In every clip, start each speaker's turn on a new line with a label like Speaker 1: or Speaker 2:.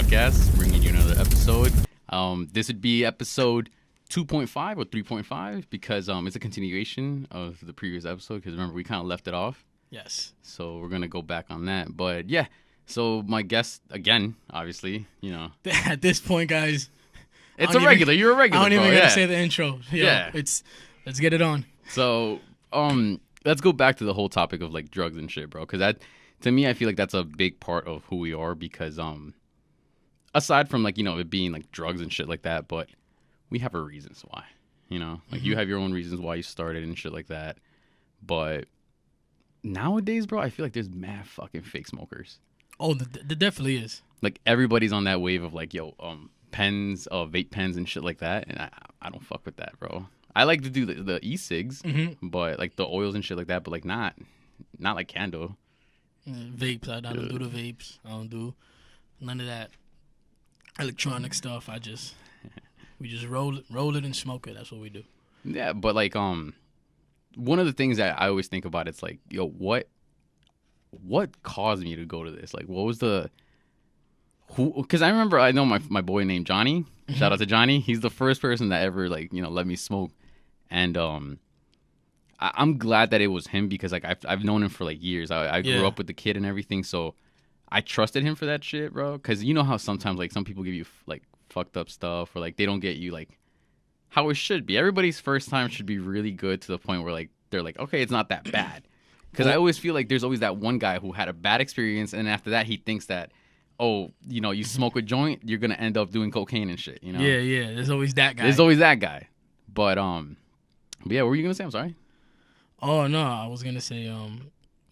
Speaker 1: Podcast, bringing you another episode. This would be episode 2.5 or 3.5 because it's a continuation of the previous episode because remember, we kind of left it off.
Speaker 2: Yes.
Speaker 1: So we're going to go back on that. But yeah, so my guest, again, obviously, you know.
Speaker 2: At this point, guys.
Speaker 1: It's a regular. You're a regular,
Speaker 2: I don't even
Speaker 1: bro.
Speaker 2: gotta say the intro. Yeah. Let's get it on.
Speaker 1: So, let's go back to the whole topic of like drugs and shit, bro. Because that, to me, I feel like that's a big part of who we are. Because aside from like it being like drugs and shit like that, but we have our reasons why. Like you have your own reasons why you started and shit like that. But nowadays, bro, I feel like there's mad fucking fake smokers.
Speaker 2: Oh, there definitely is.
Speaker 1: Like everybody's on that wave of like pens, vape pens and shit like that, and I don't fuck with that, bro. I like to do the e-cigs, but like the oils and shit like that, but like not like candle.
Speaker 2: Vapes, I don't do the vapes. I don't do none of that electronic stuff. We just roll it and smoke it. That's what we do.
Speaker 1: Yeah, but like one of the things that I always think about, it's like, what caused me to go to this? Like, what was because I remember, I know my boy named Johnny. Shout out to Johnny. He's the first person that ever like let me smoke, and I'm glad that it was him because like I've known him for like years. I grew up with the kid and everything, so I trusted him for that shit, bro. Because you know how sometimes like some people give you like fucked up stuff or like they don't get you like how it should be. Everybody's first time should be really good to the point where like they're like, okay, it's not that bad. Because I always feel like there's always that one guy who had a bad experience, and after that he thinks that, you smoke a joint, you're gonna end up doing cocaine and shit.
Speaker 2: Yeah. There's always that guy.
Speaker 1: There's always that guy. But yeah, what were you gonna say? I'm sorry.
Speaker 2: Oh no, I was gonna say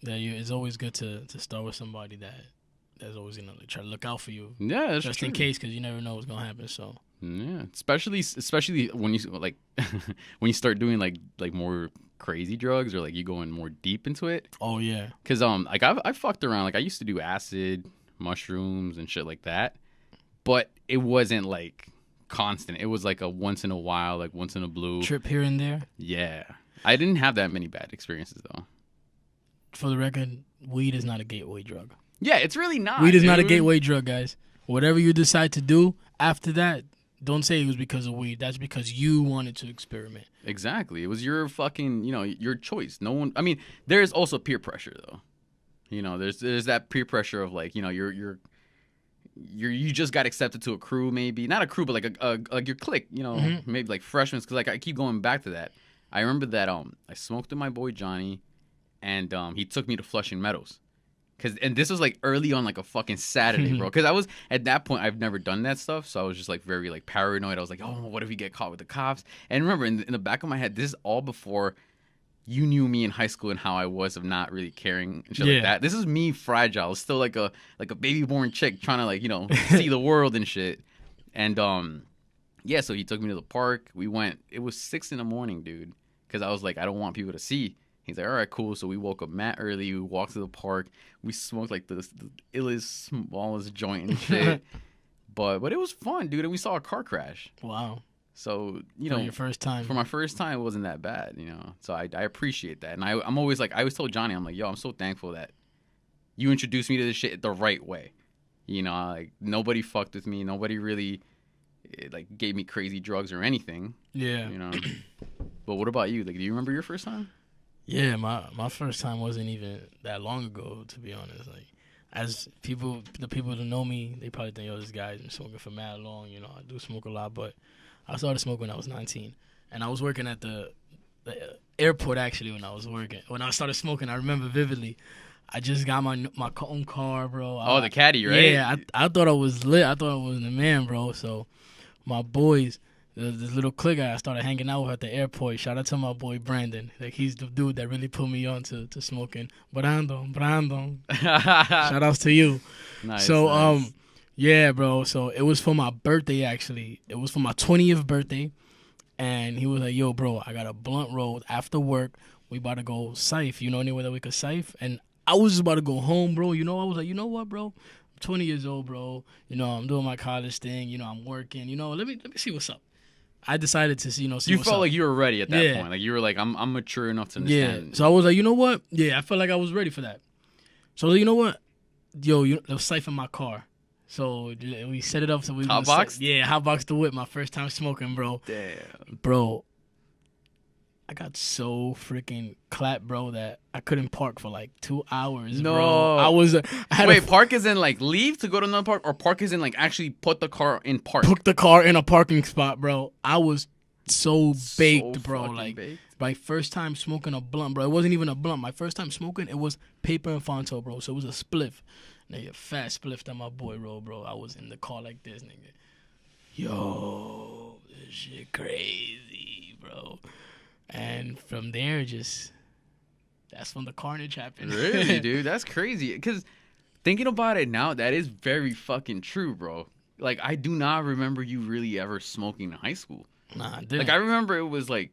Speaker 2: that it's always good to start with somebody that's always gonna try to look out for you.
Speaker 1: Yeah, that's
Speaker 2: just
Speaker 1: true.
Speaker 2: In case, because you never know what's gonna happen. So
Speaker 1: yeah, especially when you like when you start doing like more crazy drugs or like you going more deep into it.
Speaker 2: Oh yeah,
Speaker 1: because like I fucked around. Like I used to do acid, mushrooms and shit like that, but it wasn't like constant. It was like a once in a while, like once in a blue
Speaker 2: trip here and there.
Speaker 1: Yeah, I didn't have that many bad experiences though.
Speaker 2: For the record, weed is not a gateway drug.
Speaker 1: Yeah, it's really not.
Speaker 2: Weed is not a gateway drug, guys. Whatever you decide to do after that, don't say it was because of weed. That's because you wanted to experiment.
Speaker 1: Exactly. It was your fucking, your choice. No one. I mean, there's also peer pressure though. There's that peer pressure of like, you just got accepted to a crew, maybe not a crew, but like your clique, maybe like freshmen. Because like I keep going back to that. I remember that I smoked with my boy Johnny, and he took me to Flushing Meadows. And this was like early on, like a fucking Saturday, bro. Because I was at that point, I've never done that stuff, so I was just like very like paranoid. I was like, oh, what if we get caught with the cops? And remember, in the back of my head, this is all before you knew me in high school and how I was of not really caring and shit like that. This is me fragile, still like a baby born chick trying to like see the world and shit. And yeah, so he took me to the park. We went. It was 6 a.m, dude. Because I was like, I don't want people to see. He's like, all right, cool. So we woke up mad early. We walked to the park. We smoked like the illest, smallest joint and shit. but it was fun, dude. And we saw a car crash.
Speaker 2: Wow.
Speaker 1: So,
Speaker 2: for your first time.
Speaker 1: For my first time, it wasn't that bad, So I appreciate that. And I'm always like, I always told Johnny, I'm like, yo, I'm so thankful that you introduced me to this shit the right way. Like nobody fucked with me. Nobody really like gave me crazy drugs or anything.
Speaker 2: Yeah.
Speaker 1: But what about you? Like, do you remember your first time?
Speaker 2: Yeah, my first time wasn't even that long ago, to be honest. Like, as the people that know me, they probably think, yo, this guy's been smoking for mad long. I do smoke a lot, but I started smoking when I was 19. And I was working at the airport, actually, when I started smoking. I remember vividly. I just got my own car, bro.
Speaker 1: Oh, the caddy, right?
Speaker 2: Yeah, I thought I was lit. I thought I was the man, bro. So my boys, this little clique I started hanging out with at the airport. Shout out to my boy Brandon. Like, he's the dude that really put me on to smoking. Brandon. Shout outs to you.
Speaker 1: Nice.
Speaker 2: So
Speaker 1: nice.
Speaker 2: Yeah, bro. So it was for my birthday, actually. It was for my 20th birthday. And he was like, yo, bro, I got a blunt rolled after work. We about to go scythe. You know anywhere that we could scythe? And I was just about to go home, bro. I was like, you know what, bro? I'm 20 years old, bro. I'm doing my college thing. I'm working. Let me see what's up. I decided to see
Speaker 1: you
Speaker 2: what's
Speaker 1: felt
Speaker 2: up.
Speaker 1: like you were ready at that point. Like you were like, I'm mature enough to understand.
Speaker 2: Yeah. So I was like, you know what? Yeah, I felt like I was ready for that. So you know what? Yo, they'll siphon my car. So we set it up so we
Speaker 1: Hotboxed?
Speaker 2: Yeah, hotboxed the whip. My first time smoking, bro.
Speaker 1: Damn.
Speaker 2: Bro, I got so freaking clapped, bro, that I couldn't park for like 2 hours.
Speaker 1: No.
Speaker 2: Bro. I had
Speaker 1: Wait, park is in like leave to go to another park, or park is in like actually put the car in park?
Speaker 2: put the car in a parking spot, bro. I was so baked,
Speaker 1: So
Speaker 2: bro.
Speaker 1: fucking
Speaker 2: Like
Speaker 1: baked.
Speaker 2: my first time smoking a blunt, bro. It wasn't even a blunt. My first time smoking, it was paper and Fonto, bro. So it was a spliff. Nigga, fat spliff that my boy rolled, bro. I was in the car like this, nigga. Yo, this shit crazy, bro. And from there, that's when the carnage happened.
Speaker 1: Really, dude? That's crazy. Because thinking about it now, that is very fucking true, bro. Like, I do not remember you really ever smoking in high school.
Speaker 2: Nah, I didn't.
Speaker 1: Like, I remember it was like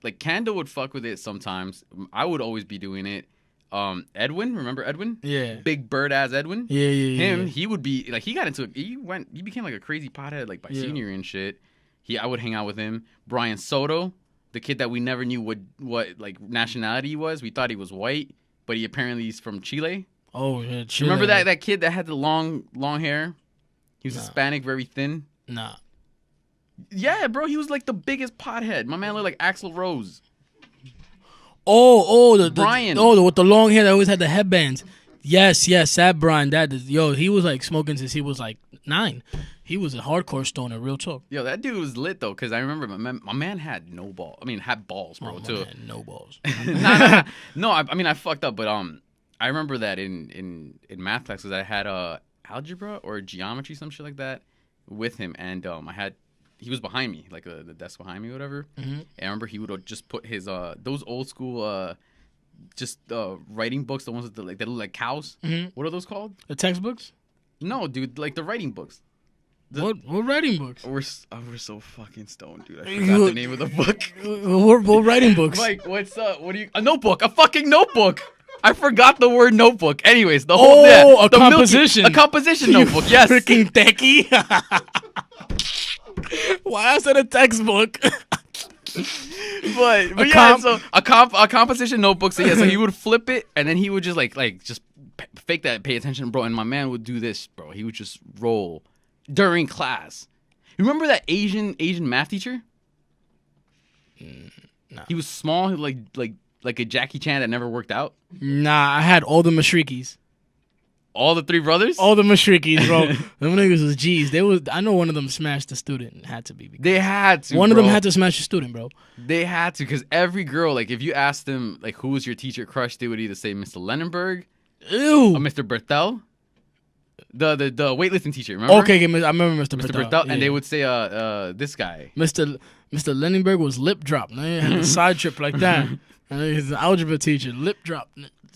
Speaker 1: Kando would fuck with it sometimes. I would always be doing it. Edwin, remember Edwin?
Speaker 2: Yeah.
Speaker 1: Big bird ass Edwin.
Speaker 2: Yeah.
Speaker 1: Him, he would be like, he became like a crazy pothead like by senior and shit. I would hang out with him. Brian Soto, the kid that we never knew what like nationality he was. We thought he was white, but he apparently is from Chile.
Speaker 2: Oh, yeah. Chile.
Speaker 1: Remember that kid that had the long hair? He was Hispanic, very thin.
Speaker 2: Nah.
Speaker 1: Yeah, bro, he was like the biggest pothead. My man looked like Axl Rose.
Speaker 2: The
Speaker 1: Brian.
Speaker 2: With the long hair that always had the headbands. Yes, that Brian. He was like smoking since he was like 9. He was a hardcore stoner, real talk.
Speaker 1: Yo, that dude was lit though, because I remember my man had no ball. I mean, had balls, bro.
Speaker 2: My
Speaker 1: too.
Speaker 2: man had no balls.
Speaker 1: Nah. No, I mean I fucked up, but I remember that in math class because I had algebra or geometry, some shit like that, with him, and he was behind me, like the desk behind me, or whatever.
Speaker 2: Mm-hmm.
Speaker 1: And I remember he would just put his those old school writing books, the ones with that look like cows.
Speaker 2: Mm-hmm.
Speaker 1: What are those called?
Speaker 2: The textbooks?
Speaker 1: No, dude, like the writing books.
Speaker 2: What writing books?
Speaker 1: We're so fucking stoned, dude. I forgot the name of the book.
Speaker 2: What writing books?
Speaker 1: Mike, what's up? A notebook? A fucking notebook. I forgot the word notebook. Anyways, the whole
Speaker 2: a composition.
Speaker 1: a composition notebook. Yes.
Speaker 2: Freaking techie. Why is that a textbook?
Speaker 1: but yeah, so a composition notebook. So yeah, so he would flip it and then he would just just fake that, pay attention, bro. And my man would do this, bro. He would just roll during class. You remember that Asian math teacher?
Speaker 2: No.
Speaker 1: He was small, like a Jackie Chan that never worked out.
Speaker 2: Nah, I had all the Mashrikis.
Speaker 1: All the 3 brothers?
Speaker 2: All the Mashrikis, bro. Them niggas was G's. I know one of them smashed the student. Had to be.
Speaker 1: They had to.
Speaker 2: One
Speaker 1: bro.
Speaker 2: of them had to smash the student, bro.
Speaker 1: They had to, because every girl, like, if you asked them, like, who was your teacher crush, they would either say Mr. Lenenberg
Speaker 2: Ew.
Speaker 1: or Mr. Berthel. The weightlifting teacher, remember?
Speaker 2: Okay, I remember Mr.
Speaker 1: Mr.
Speaker 2: Berthel.
Speaker 1: Berthel.
Speaker 2: Yeah.
Speaker 1: And they would say, this guy.
Speaker 2: Mr. Leningberg was lip drop. He had a side trip like that. He's an algebra teacher. Lip drop.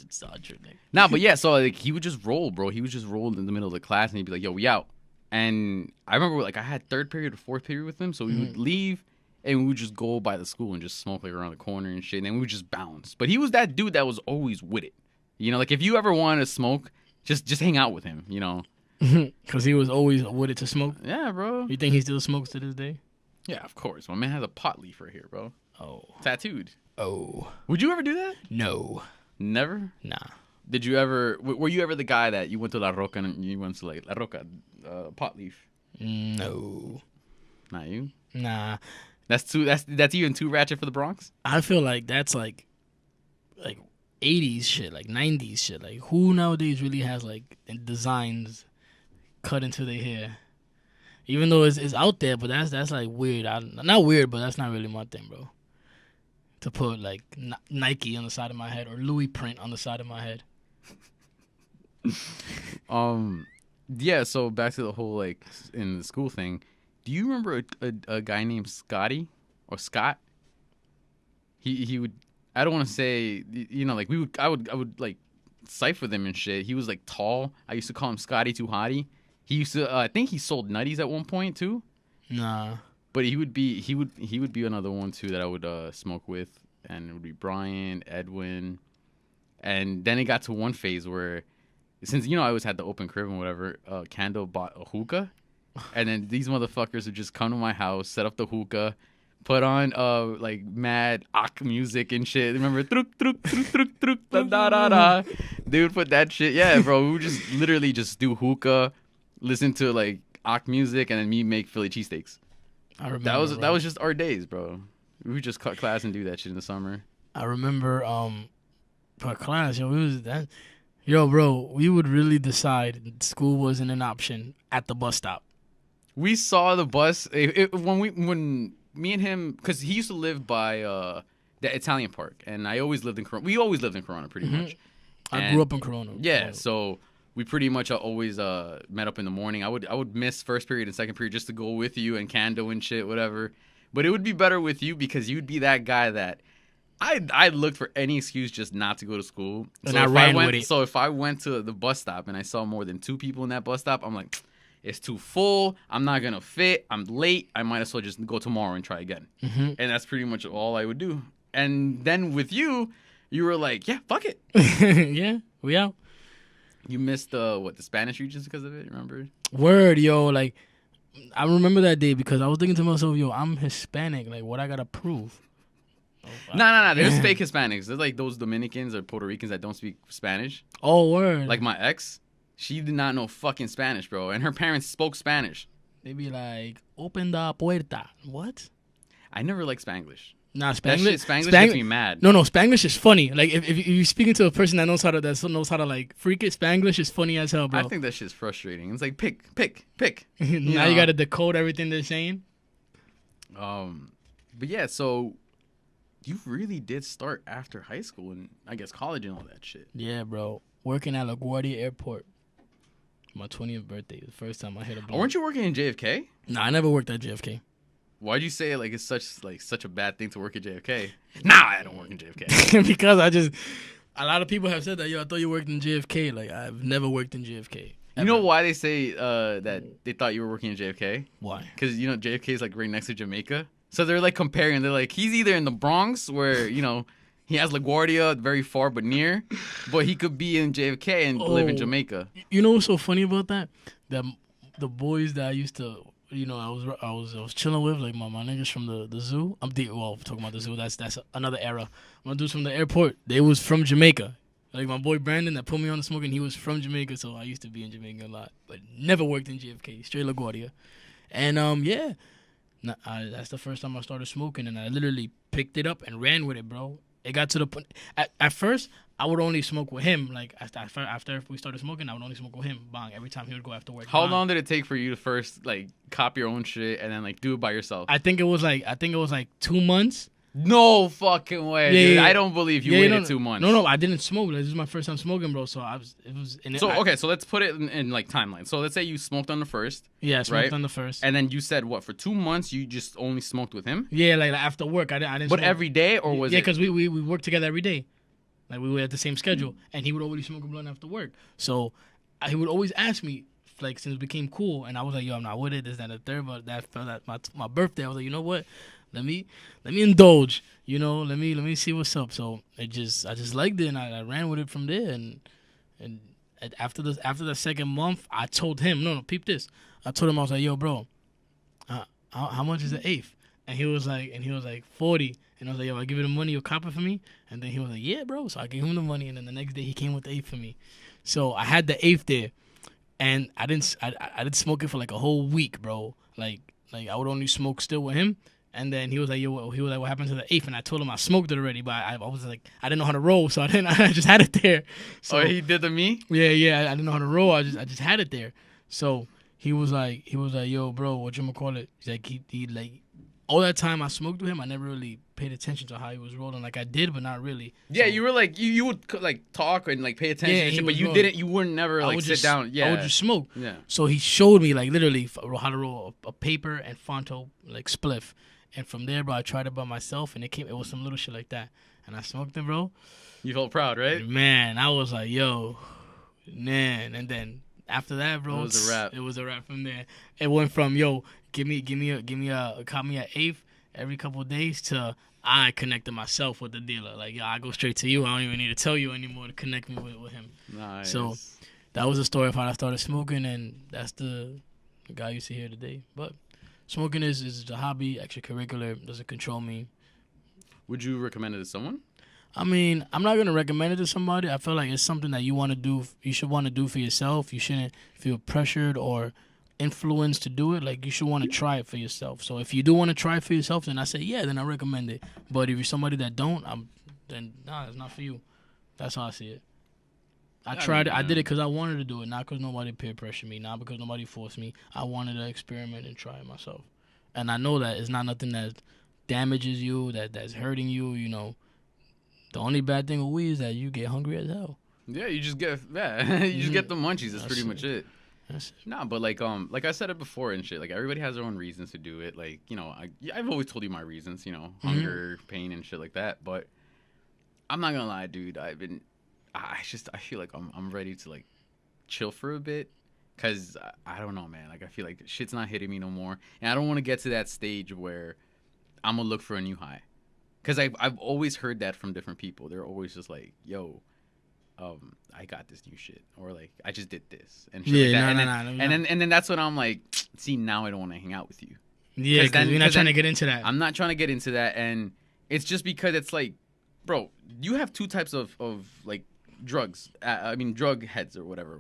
Speaker 2: Side trip, nigga.
Speaker 1: Nah, but yeah, so like he would just roll, bro. He would just roll in the middle of the class and he'd be like, yo, we out. And I remember like I had 3rd period or 4th period with him, so we would leave and we would just go by the school and just smoke like around the corner and shit, and then we would just bounce. But he was that dude that was always with it. You know, like if you ever wanted to smoke, just hang out with him, you know.
Speaker 2: Because he was always with it to smoke.
Speaker 1: Yeah, bro.
Speaker 2: You think he still smokes to this day?
Speaker 1: Yeah, of course. My man has a pot leaf right here, bro.
Speaker 2: Oh.
Speaker 1: Tattooed.
Speaker 2: Oh.
Speaker 1: Would you ever do that?
Speaker 2: No.
Speaker 1: Never?
Speaker 2: Nah.
Speaker 1: Did you ever, were you ever the guy that you went to La Roca and you went to like La Roca, pot leaf?
Speaker 2: No.
Speaker 1: Not you?
Speaker 2: Nah.
Speaker 1: That's even too ratchet for the Bronx?
Speaker 2: I feel like that's like 80s shit, like 90s shit. Like who nowadays really has like designs cut into their hair? Even though it's out there, but that's like weird. Not weird, but that's not really my thing, bro. To put like Nike on the side of my head or Louis print on the side of my head.
Speaker 1: Yeah, so back to the whole like in the school thing. Do you remember a guy named Scotty or Scott? He would, I don't want to say, you know, like I would like cipher them and shit. He was like tall. I used to call him Scotty Too Hottie. He used to I think he sold nutties at one point too.
Speaker 2: Nah.
Speaker 1: But he would be another one too that I would smoke with, and it would be Brian, Edwin, and then it got to one phase where, since I always had the open crib and whatever, Kando bought a hookah, and then these motherfuckers would just come to my house, set up the hookah, put on like mad ak music and shit. Remember, truk truk truk truk truk da da da da. They would put that shit. Yeah, bro, we would just literally just do hookah, listen to like Ock music, and then me make Philly cheesesteaks.
Speaker 2: I remember
Speaker 1: That was just our days, bro. We would just cut class and do that shit in the summer.
Speaker 2: I remember for class, yo, we was that. Yo, bro, we would really decide school wasn't an option at the bus stop.
Speaker 1: We saw the bus when me and him, because he used to live by the Italian Park, and I always lived in Corona. We always lived in Corona, pretty much.
Speaker 2: I grew up in Corona.
Speaker 1: Yeah, so we pretty much always met up in the morning. I would miss first period and second period just to go with you and Kando and shit, whatever. But it would be better with you because you'd be that guy that I looked for any excuse just not to go to school.
Speaker 2: And I ran with it.
Speaker 1: So if I went to the bus stop and I saw more than 2 people in that bus stop, I'm like, it's too full. I'm not going to fit. I'm late. I might as well just go tomorrow and try again.
Speaker 2: Mm-hmm.
Speaker 1: And that's pretty much all I would do. And then with you, you were like, yeah, fuck it.
Speaker 2: Yeah, we out.
Speaker 1: You missed the Spanish regions because of it, remember?
Speaker 2: Word, yo, like, I remember that day because I was thinking to myself, yo, I'm Hispanic. Like, what I got to prove?
Speaker 1: No. There's fake Hispanics. There's like those Dominicans or Puerto Ricans that don't speak Spanish.
Speaker 2: Oh, word.
Speaker 1: Like my ex, she did not know fucking Spanish, bro. And her parents spoke Spanish.
Speaker 2: They be like, open the puerta. What?
Speaker 1: I never liked Spanglish.
Speaker 2: Nah,
Speaker 1: That
Speaker 2: Spanglish.
Speaker 1: shit, Spanglish gets me mad.
Speaker 2: No, Spanglish is funny. Like if you're speaking to a person that knows how to like freak it, Spanglish is funny as hell, bro.
Speaker 1: I think that shit's frustrating. It's like pick.
Speaker 2: Now you gotta decode everything they're saying.
Speaker 1: But yeah, so you really did start after high school and I guess college and all that shit.
Speaker 2: Yeah, bro. Working at LaGuardia Airport. My 20th birthday. The first time I hit a blunt.
Speaker 1: Weren't you working in JFK?
Speaker 2: Nah, I never worked at JFK.
Speaker 1: Why'd you say it like it's such a bad thing to work at JFK? Nah, I don't work in JFK.
Speaker 2: Because a lot of people have said that, yo, I thought you worked in JFK. Like, I've never worked in JFK.
Speaker 1: You know why they say that they thought you were working in JFK?
Speaker 2: Why?
Speaker 1: Because, you know, JFK is like right next to Jamaica. So they're like comparing. They're like, he's either in the Bronx where, you know, he has LaGuardia very far but near, but he could be in JFK and live in Jamaica.
Speaker 2: You know what's so funny about that? That the boys that I used to, you know, I was chilling with, like my niggas from the zoo. Talking about the zoo. That's another era. My dudes from the airport, they was from Jamaica. Like my boy Brandon that put me on the smoking, he was from Jamaica, so I used to be in Jamaica a lot, but never worked in JFK, straight LaGuardia. And yeah, that's the first time I started smoking, and I literally picked it up and ran with it, bro. It got to the point. At first, I would only smoke with him. Like after we started smoking, I would only smoke with him. Bang! Every time he would go after work.
Speaker 1: How
Speaker 2: bang.
Speaker 1: long did it take for you to first like copy your own shit and then like do it by yourself?
Speaker 2: I think it was like 2 months.
Speaker 1: No fucking way, dude. Yeah. I don't believe you waited 2 months.
Speaker 2: No, I didn't smoke. This is my first time smoking, bro. So
Speaker 1: So let's put it in like timeline. So let's say you smoked on the first.
Speaker 2: Yeah, I smoked
Speaker 1: right?
Speaker 2: on the first.
Speaker 1: And then you said what, for 2 months you just only smoked with him?
Speaker 2: Yeah, like after work, I didn't.
Speaker 1: But
Speaker 2: smoke.
Speaker 1: every day, or was it?
Speaker 2: Yeah, because we worked together every day. Like we were at the same schedule, and he would always smoke a blunt after work. So he would always ask me, like, since it became cool, and I was like, yo, I'm not with it, this, that, and the third. But that felt at my birthday. I was like, you know what? Let me indulge. You know, let me see what's up. So I just liked it, and I ran with it from there. And after the second month, I told him, no, peep this. I told him, I was like, yo, bro, how much is an eighth? And he was like 40. And I was like, yo, I give you the money, you'll cop it for me? And then he was like, yeah, bro. So I gave him the money, and then the next day he came with the eighth for me. So I had the eighth there, and I didn't smoke it for like a whole week, bro. Like I would only smoke still with him. And then he was like, what happened to the eighth? And I told him I smoked it already, but I was like, I didn't know how to roll, so I just had it there. So
Speaker 1: he did the me?
Speaker 2: Yeah, I didn't know how to roll. I just had it there. So he was like, yo, bro, whatchamacallit? He's like, he like, all that time I smoked with him, I never really paid attention to how he was rolling. Like I did, but not really.
Speaker 1: Yeah,
Speaker 2: so,
Speaker 1: you were like you would like talk and like pay attention, and shit, but you
Speaker 2: rolling.
Speaker 1: didn't. You would never like sit down. Yeah,
Speaker 2: I would just smoke.
Speaker 1: Yeah.
Speaker 2: So he showed me like literally how to roll a paper and Fonto like spliff, and from there, bro, I tried it by myself, and it was some little shit like that, and I smoked it, bro.
Speaker 1: You felt proud, right?
Speaker 2: Man, I was like, yo, man, and then after that, bro,
Speaker 1: it was a wrap.
Speaker 2: It was a wrap from there. It went from give me an eighth every couple of days to I connected myself with the dealer. Like, yo, I go straight to you. I don't even need to tell you anymore to connect me with him.
Speaker 1: Nice.
Speaker 2: So that was the story of how I started smoking, and that's the guy you see here today. But smoking is a hobby, extracurricular, doesn't control me.
Speaker 1: Would you recommend it to someone?
Speaker 2: I mean, I'm not gonna recommend it to somebody. I feel like it's something that you want to do. You should want to do for yourself. You shouldn't feel pressured or influenced to do it. Like you should want to try it for yourself. So if you do want to try it for yourself, then I say yeah, then I recommend it. But if you're somebody that don't, then nah, it's not for you. That's how I see it. I tried it. I did it because I wanted to do it, not because nobody peer pressured me, not because nobody forced me. I wanted to experiment and try it myself. And I know that it's not nothing that damages you, that's hurting you. You know, the only bad thing with weed is that you get hungry as hell.
Speaker 1: Yeah, you just get you just get the munchies. That's pretty much it. Nah, but like I said it before and shit. Like everybody has their own reasons to do it. Like you know, I've always told you my reasons. You know, hunger, pain, and shit like that. But I'm not gonna lie, dude. I feel like I'm ready to like chill for a bit. Cause I don't know, man. Like I feel like shit's not hitting me no more, and I don't want to get to that stage where I'm gonna look for a new high. Cause I've always heard that from different people. They're always just like, "Yo, I got this new shit," or like, "I just did this," and shit like that. And then that's when I'm like, "See, now I don't want to hang out with you."
Speaker 2: Yeah, because you're not trying to get into that.
Speaker 1: I'm not trying to get into that, and it's just because it's like, bro, you have two types of like drugs. I mean, drug heads or whatever.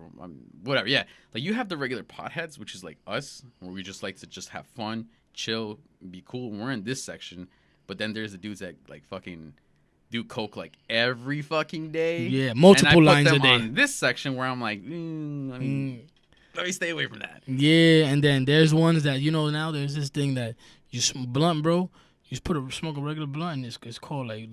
Speaker 1: Whatever, yeah. Like, you have the regular potheads, which is like us, where we just like to just have fun, chill, be cool. We're in this section. But then there's the dudes that, like, fucking do coke, like, every fucking day.
Speaker 2: Yeah, multiple lines a day.
Speaker 1: On this section where I'm like, let me stay away from that.
Speaker 2: Yeah, and then there's ones that, you know, now there's this thing that you blunt, bro. You just smoke a regular blunt, and it's called like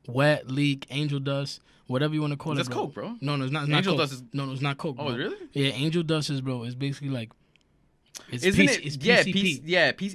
Speaker 2: wet leak, angel dust, whatever you want to call it.
Speaker 1: That's coke, bro.
Speaker 2: No, it's not.
Speaker 1: Angel
Speaker 2: coke.
Speaker 1: Dust is.
Speaker 2: No, it's not coke.
Speaker 1: Oh,
Speaker 2: bro.
Speaker 1: really?
Speaker 2: Yeah, angel dust is, bro. It's basically like.
Speaker 1: It's
Speaker 2: PCP.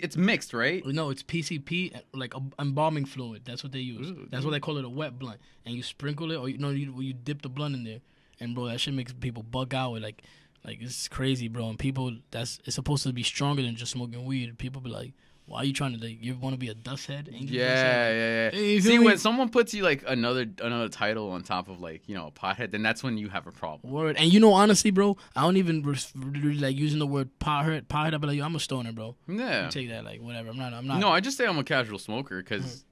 Speaker 1: It's mixed, right?
Speaker 2: No, it's PCP, like embalming fluid. That's what they use. That's what they call it, a wet blunt. And you sprinkle it, or you dip the blunt in there, and bro, that shit makes people bug out. Like it's crazy, bro. And people, it's supposed to be stronger than just smoking weed. People be like, why are you trying to, like, you want to be a dust head?
Speaker 1: Yeah.
Speaker 2: Hey,
Speaker 1: see, when someone puts you, like, another title on top of, like, you know, a pothead, then that's when you have a problem.
Speaker 2: Word. And, you know, honestly, bro, I don't even really like using the word pothead. I be like, yo, I'm a stoner, bro.
Speaker 1: Yeah.
Speaker 2: You take that, like, whatever. I'm not.
Speaker 1: No, I just say I'm a casual smoker because,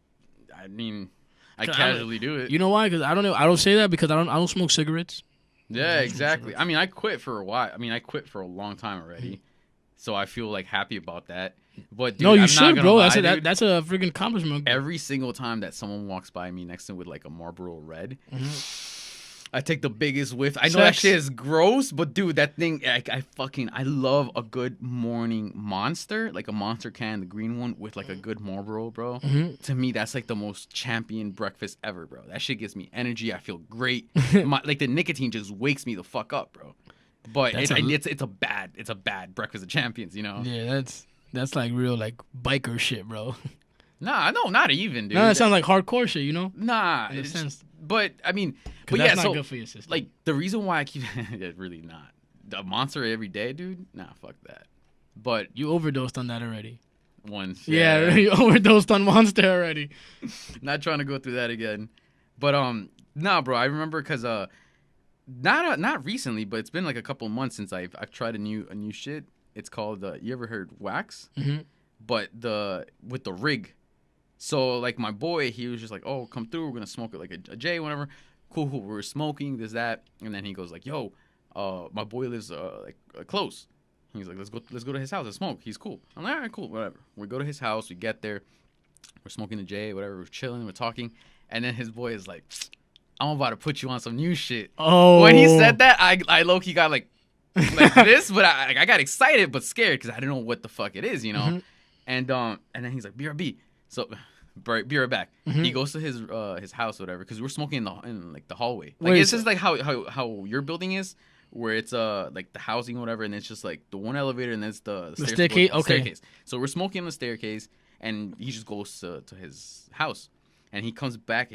Speaker 1: I mean, I casually do it.
Speaker 2: You know why? Because I don't say that because I don't smoke cigarettes.
Speaker 1: Yeah, exactly. I mean, I quit for a while. I mean, I quit for a long time already. So I feel, like, happy about that. But dude,
Speaker 2: no, you
Speaker 1: I'm
Speaker 2: should,
Speaker 1: not gonna
Speaker 2: bro.
Speaker 1: lie,
Speaker 2: That's a freaking accomplishment.
Speaker 1: Every single time that someone walks by me next to with like a Marlboro Red, I take the biggest whiff. I know that shit is gross, but dude, that thing, I love a good morning Monster, like a Monster can, the green one with like a good Marlboro, bro. To me, that's like the most champion breakfast ever, bro. That shit gives me energy. I feel great. Like the nicotine just wakes me the fuck up, bro. But it's a bad breakfast of champions, you know?
Speaker 2: Yeah, that's like real like biker shit, bro.
Speaker 1: Nah, no, not even, dude.
Speaker 2: No, that sounds like hardcore shit, you know?
Speaker 1: Nah,
Speaker 2: in a sense.
Speaker 1: But I mean,
Speaker 2: but
Speaker 1: that's
Speaker 2: not good for your system.
Speaker 1: Like the reason why I keep really not the Monster every day, dude. Nah, fuck that. But
Speaker 2: you overdosed on that already.
Speaker 1: Once,
Speaker 2: yeah, you overdosed on Monster already.
Speaker 1: Not trying to go through that again. But nah, bro. I remember because not recently, but it's been like a couple months since I've tried a new shit. It's called you ever heard wax? But with the rig. So like my boy, he was just like, oh, come through, we're gonna smoke it like a J, whatever. Cool. We were smoking this, that, and then he goes like, yo, my boy lives close. He's like, let's go to his house and smoke. He's cool. I'm like, all right, cool, whatever. We go to his house, we get there, we're smoking the J, whatever, we're chilling, we're talking, and then his boy is like, I'm about to put you on some new shit.
Speaker 2: Oh.
Speaker 1: When he said that, I low-key got like this, but I got excited but scared because I didn't know what the fuck it is, you know? And then he's like, BRB. So, be right back. He goes to his house or whatever because we're smoking in like the hallway. Like, it's just like how your building is, where it's like the housing or whatever, and it's just like the one elevator and then it's the
Speaker 2: staircase. Okay.
Speaker 1: Staircase. So we're smoking on the staircase, and he just goes to his house, and he comes back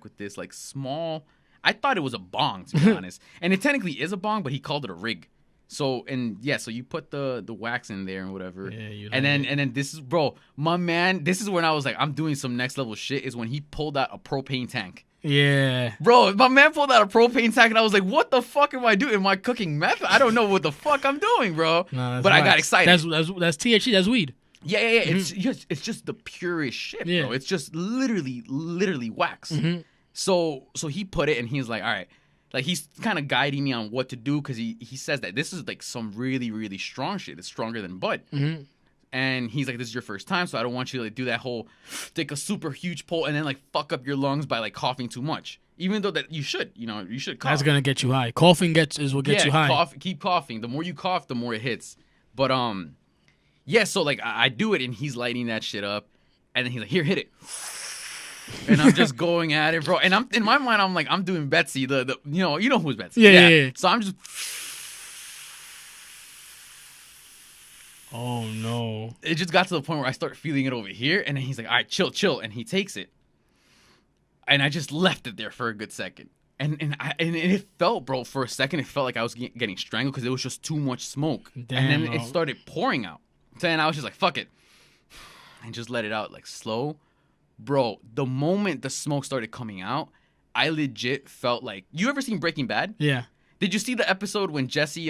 Speaker 1: with this like small. I thought it was a bong, to be honest, and it technically is a bong, but he called it a rig. So so you put the wax in there and whatever, and then this is, bro, my man. This is when I was like, I'm doing some next level shit. Is when he pulled out a propane tank.
Speaker 2: Yeah,
Speaker 1: bro, my man pulled out a propane tank, and I was like, what the fuck am I doing? Am I cooking meth? I don't know what the fuck I'm doing, bro.
Speaker 2: Nah,
Speaker 1: but wax. I got excited.
Speaker 2: That's THC. That's weed.
Speaker 1: Yeah. It's just the purest shit, bro. It's just literally wax. So he put it, and he's like, all right. Like, he's kind of guiding me on what to do, because he says that this is, like, some really, really strong shit. It's stronger than bud.
Speaker 2: Mm-hmm.
Speaker 1: And he's like, this is your first time, so I don't want you to, like, do that whole take a super huge pull and then, like, fuck up your lungs by, like, coughing too much. Even though that you should cough.
Speaker 2: That's going to get you high. Coughing is what gets you high.
Speaker 1: Keep coughing. The more you cough, the more it hits. But, yeah, so, like, I do it, and he's lighting that shit up. And then he's like, here, hit it. And I'm just going at it, bro. And I'm in my mind, I'm like, I'm doing Betsy. The you know who's Betsy.
Speaker 2: Yeah.
Speaker 1: So I'm just.
Speaker 2: Oh no!
Speaker 1: It just got to the point where I start feeling it over here, and then he's like, all right, chill, and he takes it. And I just left it there for a good second, and it felt, bro, for a second, it felt like I was getting strangled because it was just too much smoke.
Speaker 2: Damn,
Speaker 1: and then
Speaker 2: bro.
Speaker 1: it started pouring out. So then I was just like, fuck it, and just let it out, like, slow. Bro, the moment the smoke started coming out, I legit felt like... You ever seen Breaking Bad?
Speaker 2: Yeah.
Speaker 1: Did you see the episode when Jesse,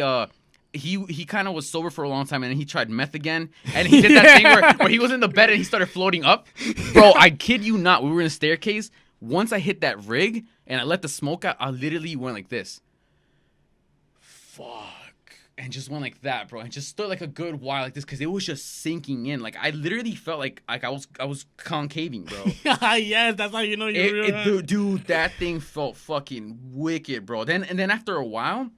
Speaker 1: he kind of was sober for a long time, and then he tried meth again, and he did that thing where he was in the bed and he started floating up? Bro, I kid you not, we were in a staircase. Once I hit that rig and I let the smoke out, I literally went like this. Fuck. And just went like that, bro. And just stood like a good while like this, because it was just sinking in. Like, I literally felt like I was concaving, bro.
Speaker 2: Yes, that's how you know you're real.
Speaker 1: Dude, that thing felt fucking wicked, bro. Then after a while,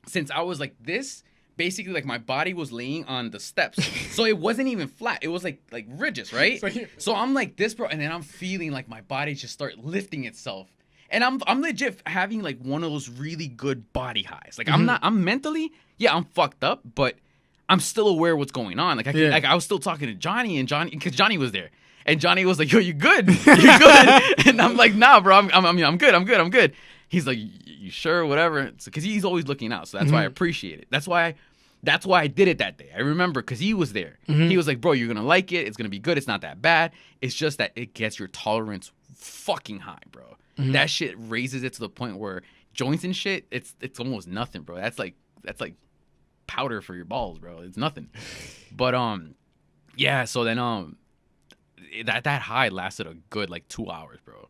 Speaker 1: since I was like this, basically, like, my body was laying on the steps, so it wasn't even flat. It was like ridges, right? So I'm like this, bro, and then I'm feeling like my body just start lifting itself. And I'm legit having, like, one of those really good body highs. Like, I'm mentally, yeah, I'm fucked up, but I'm still aware of what's going on. Like, I was still talking to Johnny, because Johnny was there. And Johnny was like, yo, you good? You good? And I'm like, nah, bro, I'm good. He's like, you sure? Whatever. Because he's always looking out, so that's why I appreciate it. That's why I did it that day. I remember, because he was there. He was like, bro, you're going to like it. It's going to be good. It's not that bad. It's just that it gets your tolerance fucking high, bro. That shit raises it to the point where joints and shit, it's almost nothing, bro. That's like powder for your balls, bro. It's nothing. But yeah. So then that high lasted a good, like, 2 hours, bro.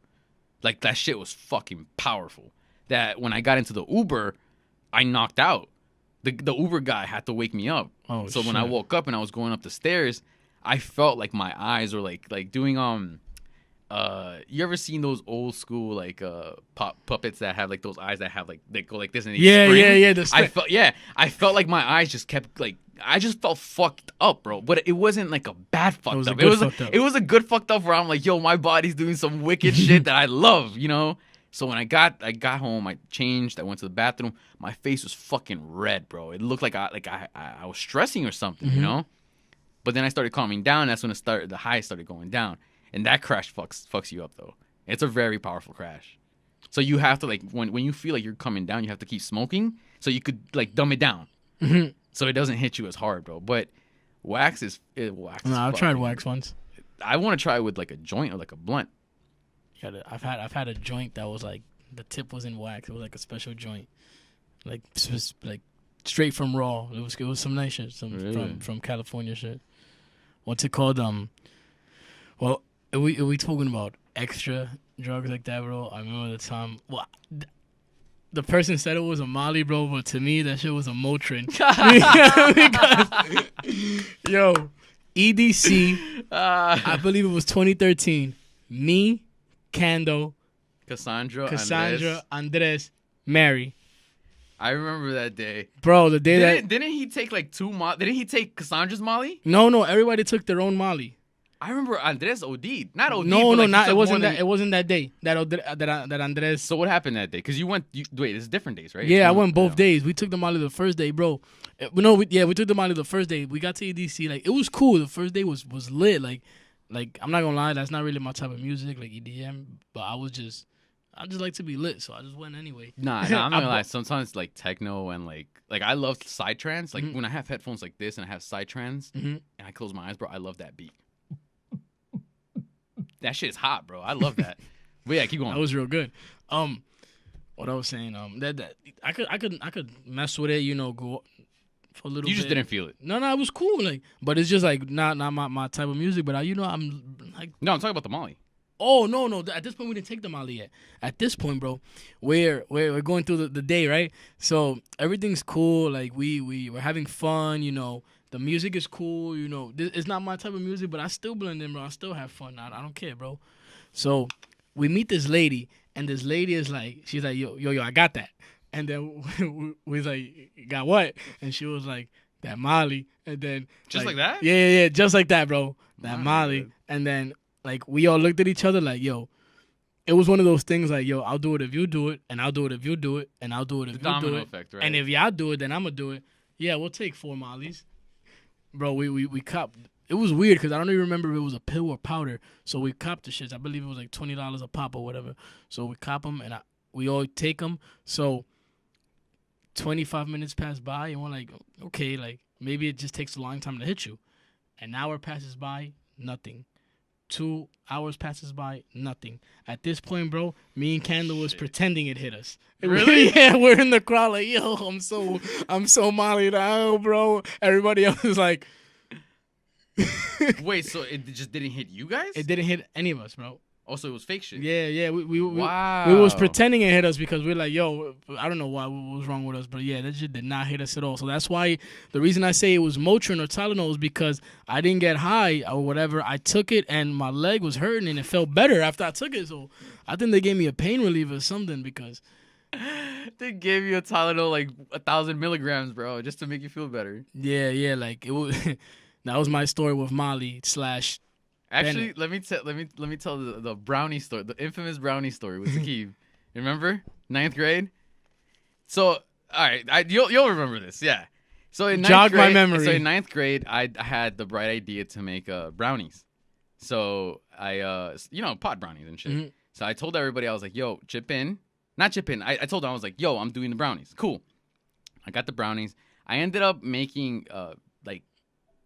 Speaker 1: Like, that shit was fucking powerful. That when I got into the Uber, I knocked out. The Uber guy had to wake me up.
Speaker 2: Oh,
Speaker 1: so
Speaker 2: shit.
Speaker 1: When I woke up and I was going up the stairs, I felt like my eyes were like doing you ever seen those old school, like, puppets that have, like, those eyes that have, like, they go like this and they spring? I felt like my eyes just kept, like, I just felt fucked up, bro. But it wasn't like a bad fucked up. It was a good fucked up where I'm like, yo, my body's doing some wicked shit that I love, you know? So when I got home, I changed, I went to the bathroom, my face was fucking red, bro. It looked like I was stressing or something, you know? But then I started calming down, that's when the high started going down. And that crash fucks you up, though. It's a very powerful crash. So you have to, like, when you feel like you're coming down, you have to keep smoking so you could, like, dumb it down. So it doesn't hit you as hard, bro. But wax is wax.
Speaker 2: No, I've tried wax once.
Speaker 1: I want to try it with, like, a joint or, like, a blunt.
Speaker 2: I've had a joint that was, like, the tip was in wax. It was like a special joint, like straight from raw. It was some nice shit, from California shit. What's it called? Well, are we talking about extra drugs like that, bro? I remember the time. Well, the person said it was a Molly, bro, but to me that shit was a Motrin. Because, yo, EDC, I believe it was 2013. Me, Kando,
Speaker 1: Cassandra,
Speaker 2: Andres, Mary.
Speaker 1: I remember that day,
Speaker 2: bro. The day
Speaker 1: didn't he take like didn't he take Cassandra's Molly?
Speaker 2: No. Everybody took their own Molly.
Speaker 1: I remember Andres OD'd. Not OD'd.
Speaker 2: No,
Speaker 1: but, like,
Speaker 2: not. It wasn't that. It wasn't that day. That Andres.
Speaker 1: So what happened that day? Because wait, it's different days, right?
Speaker 2: Yeah, I went both days. We took the Molly the first day, bro. We took the Molly the first day. We got to EDC. Like, it was cool. The first day was lit. Like I'm not gonna lie, that's not really my type of music, like EDM. But I just like to be lit, so I just went anyway.
Speaker 1: Nah, I'm not gonna lie. Sometimes like techno and like I love psytrance. Like when I have headphones like this and I have psytrance and I close my eyes, bro, I love that beat. That shit is hot, bro. I love that. But yeah, keep going.
Speaker 2: That was real good. What I was saying, that I could mess with it, go for a little bit.
Speaker 1: You just didn't feel it.
Speaker 2: No, it was cool, like, but it's just like not my type of music. But I'm like,
Speaker 1: no, I'm talking about the Molly.
Speaker 2: Oh no! At this point, we didn't take the Molly yet. At this point, bro, we're going through the day, right? So everything's cool. Like we're having fun. You know, the music is cool. You know, it's not my type of music, but I still blend in, bro. I still have fun. I don't care, bro. So we meet this lady, and this lady is like, she's like, yo, I got that. And then we was like, got what? And she was like, that Molly. And then
Speaker 1: Just like that?
Speaker 2: Yeah, just like that, bro. That
Speaker 1: Wow.
Speaker 2: Molly. And then like we all looked at each other like, yo, it was one of those things like, yo, I'll do it if you do it, and I'll do it if you do it, and I'll do it if you do
Speaker 1: Domino
Speaker 2: it.
Speaker 1: effect, right?
Speaker 2: And if y'all do it, then I'm gonna do it. Yeah, we'll take 4 Mollies. Bro, we copped. It was weird because I don't even remember if it was a pill or powder. So we copped the shits. I believe it was like $20 a pop or whatever. So we cop them, and we all take them. So 25 minutes pass by, and we're like, okay, like maybe it just takes a long time to hit you. An hour passes by, nothing. 2 hours passes by, nothing. At this point, bro, me and Candle was pretending it hit us.
Speaker 1: Really?
Speaker 2: Yeah, we're in the crowd like, yo, I'm so mollied out, bro. Everybody else is like,
Speaker 1: Wait, so it just didn't hit you guys?
Speaker 2: it didn't hit any of us, bro.
Speaker 1: Also, it was fake shit.
Speaker 2: Yeah, we
Speaker 1: Wow.
Speaker 2: was pretending it hit us because we're like, yo, I don't know what was wrong with us, but yeah, that shit did not hit us at all. So that's why the reason I say it was Motrin or Tylenol is because I didn't get high or whatever. I took it and my leg was hurting and it felt better after I took it. So I think they gave me a pain reliever or something because
Speaker 1: They gave you a Tylenol like 1,000 milligrams, bro, just to make you feel better.
Speaker 2: yeah, like it was. That was my story with Molly /
Speaker 1: Actually, let me tell the brownie story, the infamous brownie story with Zakib. Remember 9th grade? So, all right, you'll remember this, yeah. So in
Speaker 2: Jog
Speaker 1: 9th
Speaker 2: my
Speaker 1: grade,
Speaker 2: memory.
Speaker 1: So in 9th grade, I had the bright idea to make brownies. So I pot brownies and shit.
Speaker 2: Mhm.
Speaker 1: So I told everybody, I was like, yo, not chip in. I told them, I was like, yo, I'm doing the brownies. Cool. I got the brownies. I ended up making like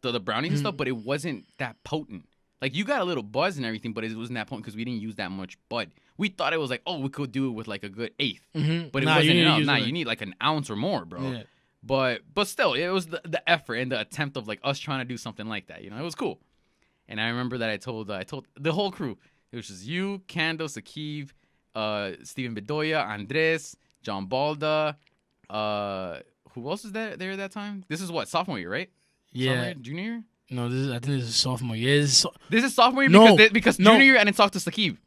Speaker 1: the brownies and stuff, but it wasn't that potent. Like, you got a little buzz and everything, but it wasn't that potent because we didn't use that much bud. We thought it was like, oh, we could do it with like a good 1/8.
Speaker 2: Mhm.
Speaker 1: But it
Speaker 2: Nah,
Speaker 1: wasn't
Speaker 2: you need to
Speaker 1: enough.
Speaker 2: use
Speaker 1: Nah,
Speaker 2: it.
Speaker 1: you need like an ounce or more, bro.
Speaker 2: Yeah.
Speaker 1: But still, it was the effort and the attempt of like us trying to do something like that. You know, it was cool. And I remember that I told the whole crew. It was just you, Kando, Sakiv, Steven Bedoya, Andres, John Balda. Who else is there at that time? This is what, sophomore year, right?
Speaker 2: Yeah.
Speaker 1: Sophomore year, junior year?
Speaker 2: No, I think this is sophomore year.
Speaker 1: This is sophomore year
Speaker 2: No,
Speaker 1: because
Speaker 2: no.
Speaker 1: junior year I didn't talk to Sakib.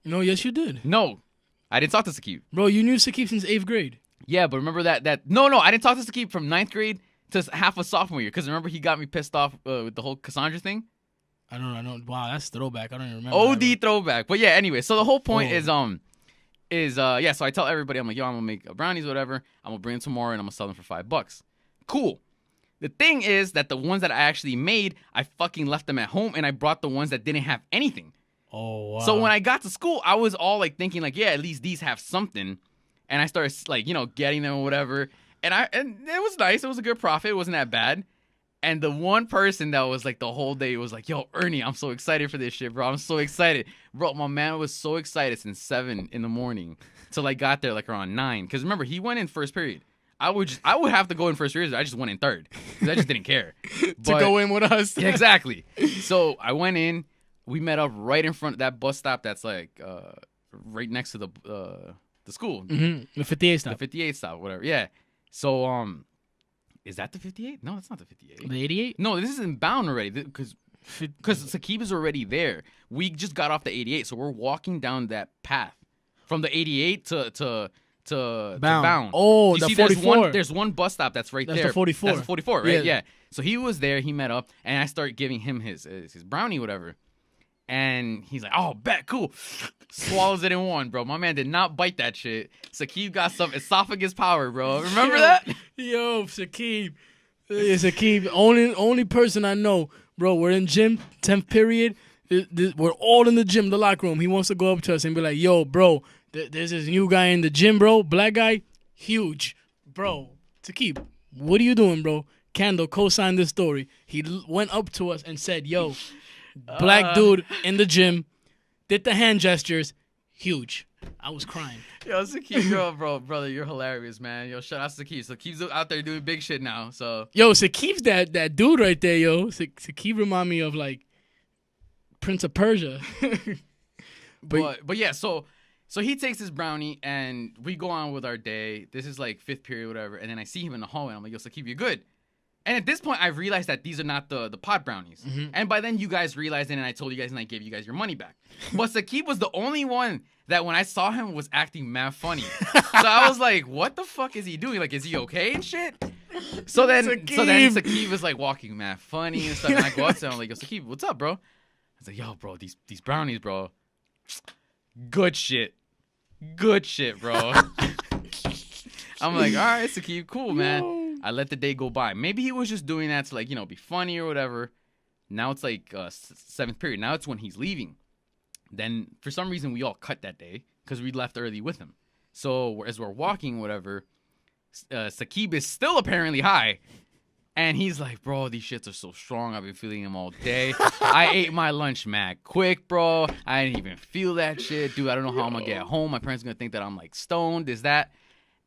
Speaker 2: No, yes, you did.
Speaker 1: No, I didn't talk to Sakib.
Speaker 2: Bro, you knew Sakib since 8th grade.
Speaker 1: Yeah, but remember that no, I didn't talk to Sakib from 9th grade to half of sophomore year because remember he got me pissed off with the whole Cassandra thing.
Speaker 2: I don't. Wow, that's throwback. I don't even remember.
Speaker 1: OD throwback. But yeah, anyway, so the whole point
Speaker 2: Oh.
Speaker 1: is so I tell everybody, I'm like, yo, I'm gonna make brownies, whatever. I'm gonna bring them tomorrow and I'm gonna sell them for $5. Cool. The thing is that the ones that I actually made, I fucking left them at home and I brought the ones that didn't have anything.
Speaker 2: Oh, wow.
Speaker 1: So when I got to school, I was all like thinking like, yeah, at least these have something. And I started like, getting them or whatever. And it was nice. It was a good profit. It wasn't that bad. And the one person that was like the whole day was like, yo, Ernie, I'm so excited for this shit, bro. I'm so excited. Bro, my man was so excited since 7 in the morning till I got there like around 9. Because remember, he went in first period. I would have to go in first period. I just went in third because I just didn't care.
Speaker 2: to go in with us.
Speaker 1: Yeah, exactly. So I went in. We met up right in front of that bus stop that's like right next to the school.
Speaker 2: Mm-hmm. The 58 stop.
Speaker 1: The 58 stop, whatever. Yeah. So is that the 58? No, that's not the 58.
Speaker 2: The 88?
Speaker 1: No, this is inbound already because Sakib is already there. We just got off the 88, so we're walking down that path from the 88 to Bound.
Speaker 2: Oh,
Speaker 1: You
Speaker 2: the
Speaker 1: see,
Speaker 2: 44.
Speaker 1: There's one bus stop that's right
Speaker 2: That's
Speaker 1: there.
Speaker 2: the 44.
Speaker 1: That's the 44, right?
Speaker 2: Yeah.
Speaker 1: Yeah. So he was there. He met up, and I started giving him his brownie, whatever. And he's like, "Oh, bet, cool." Swallows it in one, bro. My man did not bite that shit. Sakib got some esophagus power, bro. Remember that?
Speaker 2: Yo, Sakib. Yeah, Sakib. Only person I know, bro. We're in gym, 10th period. We're all in the gym, the locker room. He wants to go up to us and be like, yo, bro, there's this new guy in the gym, bro. Black guy, huge. Bro, Sakib, what are you doing, bro? Candle co-signed this story. He went up to us and said, yo, black dude in the gym, did the hand gestures, huge. I was crying.
Speaker 1: Yo, Sakib, brother, you're hilarious, man. Yo, shout out to Sakib. Sakib's out there doing big shit now. So
Speaker 2: Yo, Sakib's that dude right there, yo. Sakib remind me of like Prince of Persia.
Speaker 1: But yeah, so he takes his brownie and we go on with our day. This is like fifth period, whatever. And then I see him in the hallway. And I'm like, yo, Sakib, you good? And at this point, I've realized that these are not the pot brownies.
Speaker 2: Mm-hmm.
Speaker 1: And by then, you guys realized it, and I told you guys, and I gave you guys your money back. But Sakib was the only one that when I saw him was acting mad funny. So I was like, what the fuck is he doing? Like, is he okay and shit? So then Sakib was like walking mad funny and stuff. And I go up to him, I'm like, yo, Sakib, what's up, bro? I was like, yo, bro, these brownies, bro. Good shit. Good shit, bro. I'm like, all right, Sakib, cool, man. I let the day go by. Maybe he was just doing that to, like, be funny or whatever. Now it's like seventh period. Now it's when he's leaving. Then for some reason we all cut that day because we left early with him. So as we're walking, whatever, Sakib is still apparently high. And he's like, bro, these shits are so strong. I've been feeling them all day. I ate my lunch mad quick, bro. I didn't even feel that shit. Dude, I don't know how I'm going to get home. My parents are going to think that I'm, like, stoned. Is that?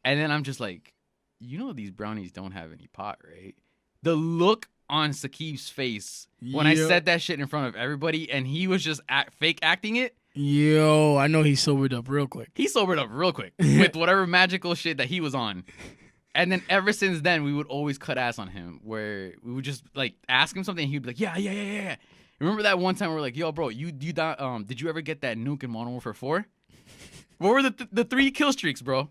Speaker 1: And then I'm just like, these brownies don't have any pot, right? The look on Sakib's face when I said that shit in front of everybody and he was just fake acting it.
Speaker 2: Yo, I know he sobered up real quick.
Speaker 1: He sobered up real quick with whatever magical shit that he was on. And then ever since then, we would always cut ass on him where we would just, like, ask him something and he'd be like, yeah. Remember that one time we were like, yo, bro, did you ever get that nuke in Modern Warfare 4? What were the 3 kill streaks, bro?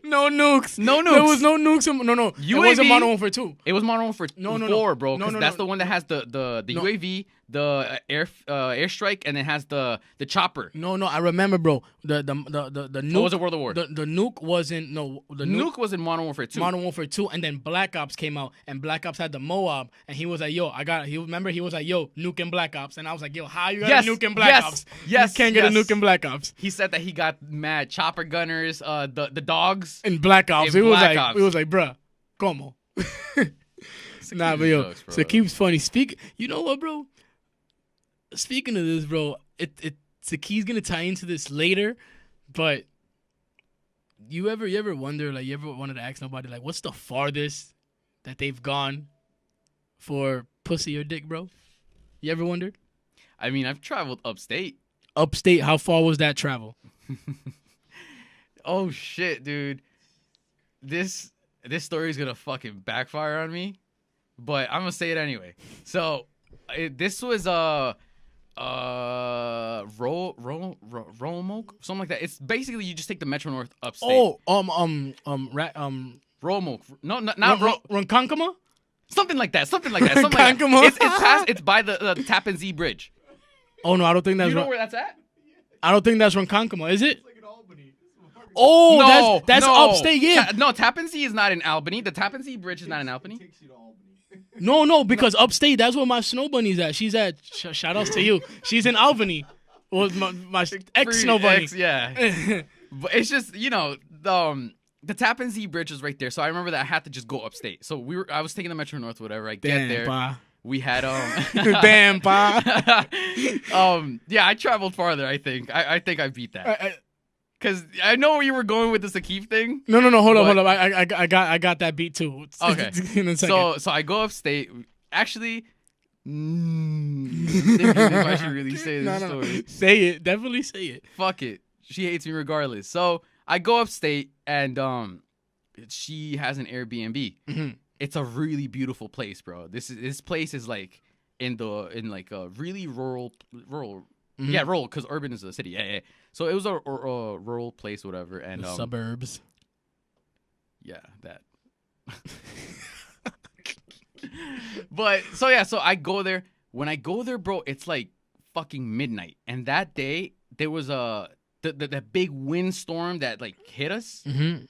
Speaker 2: No nukes.
Speaker 1: No nukes.
Speaker 2: There was no nukes. No.
Speaker 1: UAV,
Speaker 2: it wasn't Modern Warfare 2.
Speaker 1: It was Modern Warfare 4, bro.
Speaker 2: No,
Speaker 1: That's the one that has the UAV, the airstrike, and it has the chopper.
Speaker 2: No. I remember, bro. The nuke.
Speaker 1: What was it, World of War?
Speaker 2: The nuke wasn't. The
Speaker 1: nuke was in Modern Warfare 2.
Speaker 2: Modern Warfare 2, and then Black Ops came out, and Black Ops had the Moab, and he was like, yo, he was like, yo, nuke in Black Ops, and I was like, yo, how you got a nuke in Black Ops?
Speaker 1: Yes,
Speaker 2: you can't get a nuke in Black Ops.
Speaker 1: He said that he got mad chopper gunners, the dogs
Speaker 2: in Black Ops.
Speaker 1: It was
Speaker 2: like, bruh, como? Nah, but yo,
Speaker 1: jokes,
Speaker 2: so it keeps funny. You know what, bro? Speaking of this, bro, Sakib's gonna tie into this later, but you ever wonder, like, you ever wanted to ask somebody, like, what's the farthest that they've gone for pussy or dick, bro? You ever wondered?
Speaker 1: I mean, I've traveled upstate.
Speaker 2: Upstate, how far was that travel?
Speaker 1: Oh shit, dude. This story is gonna fucking backfire on me, but I'm gonna say it anyway. So, this was Roanoke, something like that. It's basically you just take the Metro North upstate.
Speaker 2: Roanoke.
Speaker 1: No, not
Speaker 2: Ronkonkoma?
Speaker 1: Something like that. It's by the Tappan Zee Bridge.
Speaker 2: Oh no, I don't think that's.
Speaker 1: You know where that's at?
Speaker 2: I don't think that's Ronkonkoma, is it? Oh, no, that's upstate, yeah.
Speaker 1: No, Tappan Zee is not in Albany. The Tappan Zee Bridge is not in Albany.
Speaker 2: No, because upstate, that's where my snow bunny's at. She's at, shout outs to you. She's in Albany. Well, my ex-snow bunny.
Speaker 1: Yeah. But it's just, the Tappan Zee Bridge is right there. So I remember that I had to just go upstate. So I was taking the Metro North, whatever. I get there.
Speaker 2: Pa.
Speaker 1: We had
Speaker 2: Damn, pa.
Speaker 1: Yeah, I traveled farther, I think. I think I beat that. Because I know where you were going with the Sakif thing.
Speaker 2: No, hold up. I got that beat too.
Speaker 1: Okay.
Speaker 2: In a second.
Speaker 1: So I go upstate. Actually, if I should really say this story.
Speaker 2: Say it. Definitely say it.
Speaker 1: Fuck it. She hates me regardless. So I go upstate and she has an Airbnb.
Speaker 2: Mm-hmm.
Speaker 1: It's a really beautiful place, bro. This place is like in a really rural. Mm-hmm. Yeah, rural, because urban is a city. Yeah. So it was a rural place, whatever, and
Speaker 2: the suburbs.
Speaker 1: Yeah, that. But so I go there. When I go there, bro, it's like fucking midnight, and that day there was the big windstorm that like hit us,
Speaker 2: mm-hmm.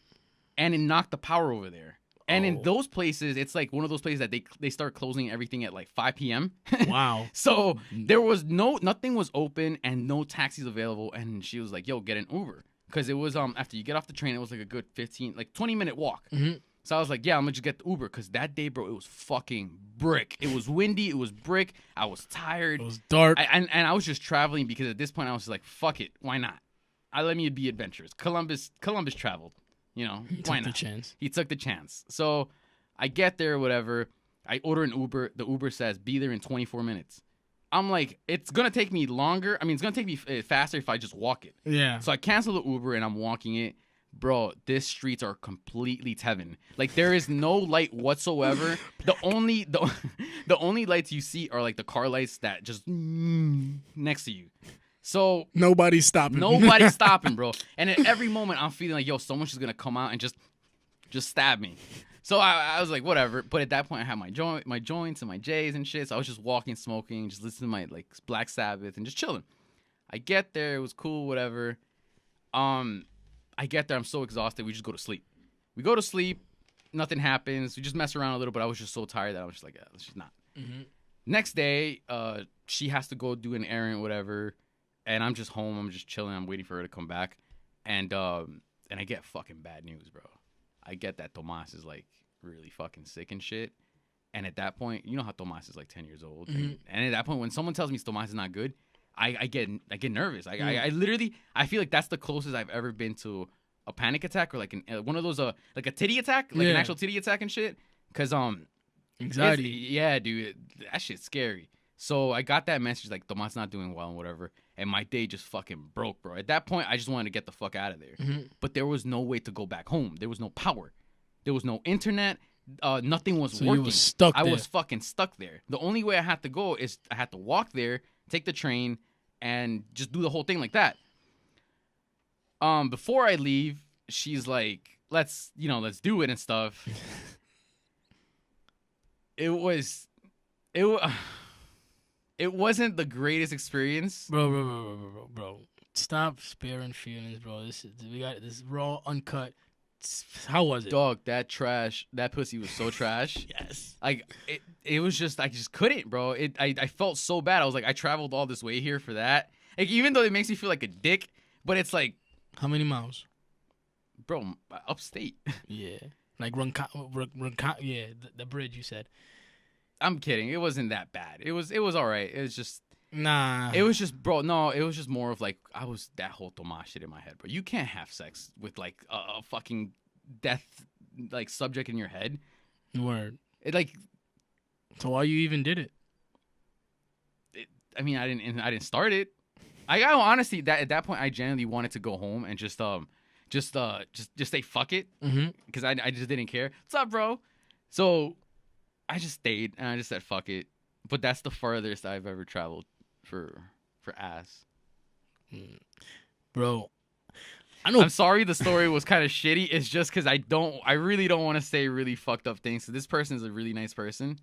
Speaker 1: and it knocked the power over there. And in those places, it's like one of those places that they start closing everything at like 5 p.m.
Speaker 2: Wow.
Speaker 1: So there was nothing was open and no taxis available. And she was like, yo, get an Uber. Because it was, after you get off the train, it was like a good 20-minute walk.
Speaker 2: Mm-hmm.
Speaker 1: So I was like, yeah, I'm going to just get the Uber. Because that day, bro, it was fucking brick. It was windy. It was brick. I was tired.
Speaker 2: It was dark.
Speaker 1: And I was just traveling because at this point, I was just like, fuck it. Why not? Let me be adventurous. Columbus traveled. Why not? He took the chance. So I get there, whatever. I order an Uber. The Uber says, be there in 24 minutes. I'm like, it's gonna take me longer. I mean, it's gonna take me faster if I just walk it.
Speaker 2: Yeah.
Speaker 1: So I cancel the Uber and I'm walking it. Bro, these streets are completely Tevin. Like there is no light whatsoever. The only lights you see are like the car lights that just next to you. So
Speaker 2: Nobody's stopping.
Speaker 1: nobody's stopping, bro. And at every moment I'm feeling like, yo, someone's just gonna come out and just stab me. So I was like, whatever. But at that point, I had my joints and my J's and shit. So I was just walking, smoking, just listening to my like Black Sabbath and just chilling. I get there, it was cool, whatever. I get there, I'm so exhausted. We just go to sleep. We go to sleep, nothing happens. We just mess around a little, but I was just so tired that I was just like, yeah, let's just not.
Speaker 2: Mm-hmm.
Speaker 1: Next day, she has to go do an errand, whatever, and I'm just home. I'm just chilling. I'm waiting for her to come back, and I get fucking bad news, bro. I get that Tomas is like really fucking sick and shit. And at that point, you know how Tomas is like 10 years old, and at that point, when someone tells me Tomas is not good, I get nervous. I literally feel like that's the closest I've ever been to a panic attack or like one of those like a titty attack, like an actual titty attack and shit. Cause
Speaker 2: anxiety.
Speaker 1: Yeah, dude, that shit's scary. So I got that message like Tomas not doing well and whatever, and my day just fucking broke, bro. At that point, I just wanted to get the fuck out of there. But there was no way to go back home. There was no power. There was no internet. Nothing was working.
Speaker 2: You was stuck there.
Speaker 1: I was fucking stuck there. The only way I had to go is I had to walk there, take the train, and just do the whole thing like that. Before I leave, she's like, let's do it and stuff. It wasn't the greatest experience.
Speaker 2: Bro. Stop sparing feelings, bro. We got this raw, uncut. How was it?
Speaker 1: Dog, that pussy was so trash.
Speaker 2: Yes.
Speaker 1: Like it was just, I just couldn't, bro. I felt so bad. I was like, I traveled all this way here for that. Like, even though it makes me feel like a dick, but it's like,
Speaker 2: how many miles?
Speaker 1: Bro, upstate.
Speaker 2: Yeah. Like yeah, the bridge you said.
Speaker 1: I'm kidding. It wasn't that bad. It was all right. It was just
Speaker 2: nah.
Speaker 1: It was just, bro. No, it was just more of like I was that whole Tomas shit in my head, bro. You can't have sex with like a fucking death like subject in your head.
Speaker 2: Word.
Speaker 1: It like.
Speaker 2: So why you even did it?
Speaker 1: I mean, I didn't start it. I honestly at that point I genuinely wanted to go home and just say fuck it, because I just didn't care. What's up, bro? So I just stayed and I just said fuck it. But that's the farthest I've ever traveled for ass.
Speaker 2: Bro, I know.
Speaker 1: I'm sorry the story was kind of shitty. It's just because I really don't want to say really fucked up things. So this person is a really nice person,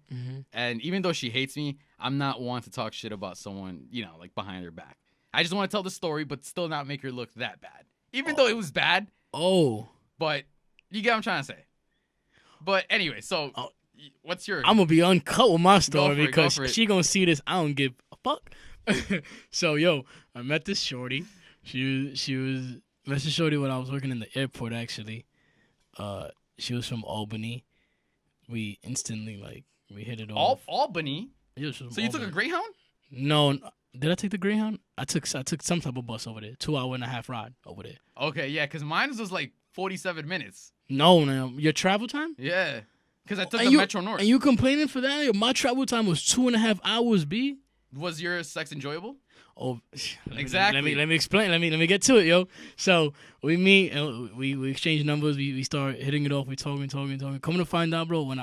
Speaker 1: and even though she hates me, I'm not one to talk shit about someone, like behind their back. I just want to tell the story, but still not make her look that bad. Even though it was bad.
Speaker 2: Oh.
Speaker 1: But you get what I'm trying to say. But anyway, so what's your...
Speaker 2: I'm going to be uncut with my story because
Speaker 1: go for it.
Speaker 2: She going to see this. I don't give a fuck. So, yo, I met this shorty. She met this shorty when I was working in the airport, actually. She was from Albany. We instantly, we hit it off.
Speaker 1: Albany?
Speaker 2: Yeah,
Speaker 1: so you took a Greyhound?
Speaker 2: No. Did I take the Greyhound? I took some type of bus over there. 2.5 hour ride over there.
Speaker 1: Okay, yeah, because mine was like 47 minutes.
Speaker 2: No, your travel time?
Speaker 1: Yeah, because I took the Metro North.
Speaker 2: And you complaining for that? My travel time was 2.5 hours, B.
Speaker 1: Was your sex enjoyable?
Speaker 2: Oh,
Speaker 1: exactly.
Speaker 2: Let me explain. Let me get to it, yo. So we meet and we exchange numbers. We start hitting it off. We talking. Coming to find out, bro, when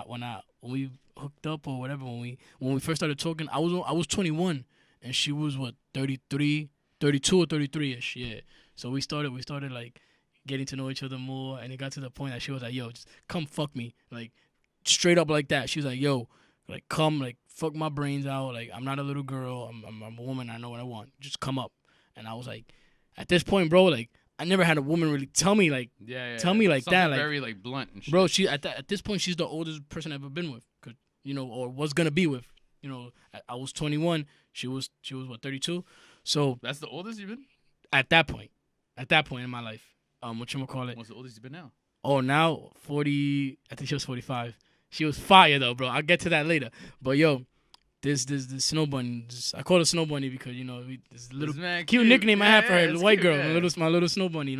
Speaker 2: we hooked up or whatever, when we first started talking, I was 21. And she was, 33, 32 or 33-ish, yeah. So we started like getting to know each other more, and it got to the point that she was like, yo, just come fuck me. Like, straight up like that. She was like, yo, like, come, like, fuck my brains out. Like, I'm not a little girl. I'm a woman. I know what I want. Just come up. And I was like, at this point, bro, like, I never had a woman really tell me, like, tell me like
Speaker 1: something
Speaker 2: that. Like,
Speaker 1: very, like, blunt and shit.
Speaker 2: Bro, at this point, she's the oldest person I've ever been with, or was going to be with. I was 21. She was what, 32? So
Speaker 1: that's the oldest you've been?
Speaker 2: At that point in my life. Whatchamacallit?
Speaker 1: What's the oldest you've been now?
Speaker 2: Oh, now 40. I think she was 45. She was fire though, bro. I'll get to that later. But yo, this Snow Bunny. I call her Snow Bunny because this little cute nickname I have for her, the white girl, my little Snow Bunny.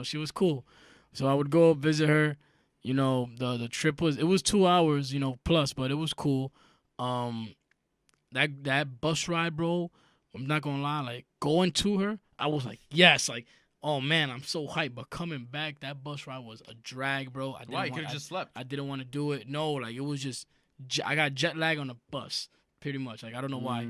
Speaker 2: She was cool. So I would go visit her. The trip was 2 hours, plus, but it was cool. that bus ride, bro. I'm not gonna lie, like going to her, I was like, yes, like, oh man, I'm so hyped. But coming back, that bus ride was a drag, bro.
Speaker 1: Why? You could have just slept.
Speaker 2: I didn't want to do it. No, like it was just I got jet lag on the bus, pretty much. Like I don't know why.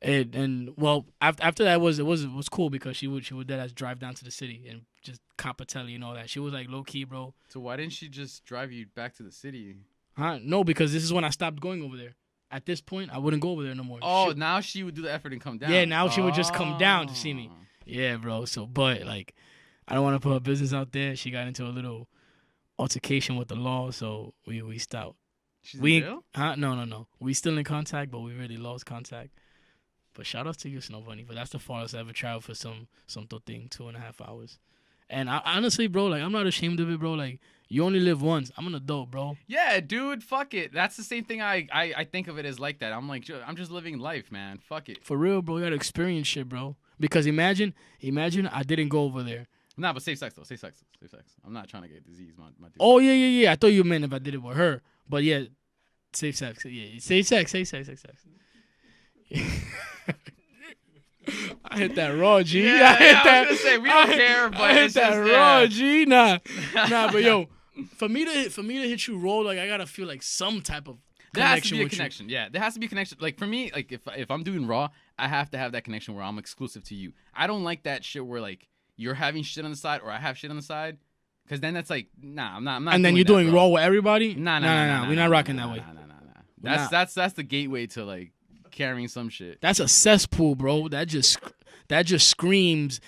Speaker 2: And well, after that it was cool because she would dead ass drive down to the city and just Capitelli and all that. She was like low key, bro.
Speaker 1: So why didn't she just drive you back to the city?
Speaker 2: Huh? No, because this is when I stopped going over there. At this point, I wouldn't go over there no more.
Speaker 1: Oh, now she would do the effort and come down.
Speaker 2: Yeah, now she would just come down to see me. Yeah, bro. So, but like, I don't want to put her business out there. She got into a little altercation with the law, so we stopped.
Speaker 1: She's in jail?
Speaker 2: No. We still in contact, but we really lost contact. But shout out to you, Snow Bunny. But that's the farthest I ever traveled for some thing, 2.5 hours. And I, honestly, bro, like I'm not ashamed of it, bro. Like you only live once. I'm an adult, bro.
Speaker 1: Yeah, dude. Fuck it. That's the same thing. I think of it as like that. I'm like, I'm just living life, man. Fuck it.
Speaker 2: For real, bro. You gotta experience shit, bro. Because imagine I didn't go over there.
Speaker 1: Nah, but safe sex though. Safe sex. I'm not trying to get disease, my dude.
Speaker 2: Oh yeah. I thought you meant if I did it with her. But yeah, safe sex. Yeah, safe sex. I hit that raw, G.
Speaker 1: Yeah, I was gonna say we don't care, but
Speaker 2: I hit
Speaker 1: it's
Speaker 2: that
Speaker 1: just,
Speaker 2: raw, G. Nah, but yo, for me to hit you raw, like I gotta feel like some type of
Speaker 1: there has to
Speaker 2: connection
Speaker 1: be a
Speaker 2: with
Speaker 1: connection. Yeah, there has to be a connection. Like for me, like if I'm doing raw, I have to have that connection where I'm exclusive to you. I don't like that shit where like you're having shit on the side or I have shit on the side, because then that's like I'm not.
Speaker 2: And then you're doing raw with everybody.
Speaker 1: Nah.
Speaker 2: We're not rocking that way.
Speaker 1: Nah. That's the gateway to like carrying some shit.
Speaker 2: That's a cesspool, bro. That just screams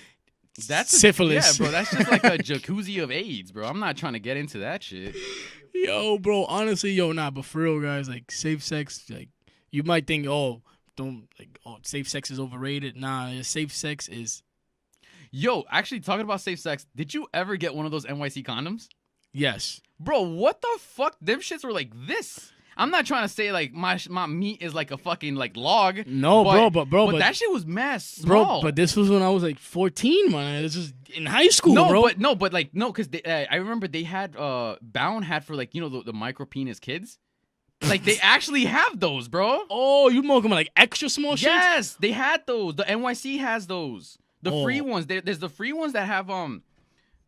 Speaker 1: that's
Speaker 2: syphilis.
Speaker 1: Yeah, bro. That's just like a jacuzzi of AIDS, bro. I'm not trying to get into that shit.
Speaker 2: Yo, bro. Honestly, but for real, guys, like safe sex, like you might think, safe sex is overrated. Nah, safe sex is.
Speaker 1: Yo, actually, talking about safe sex, did you ever get one of those NYC condoms?
Speaker 2: Yes.
Speaker 1: Bro, what the fuck? Them shits were like this. I'm not trying to say like my meat is like a fucking like log.
Speaker 2: No, but
Speaker 1: but that shit was mass small.
Speaker 2: Bro, but this was when I was like 14, man. This was in high school, bro.
Speaker 1: Because I remember they had Bound had for like the micro penis kids. Like they actually have those, bro.
Speaker 2: Oh, you talking about like extra small shit?
Speaker 1: Yes, they had those. The NYC has those. The free ones. There's the free ones that have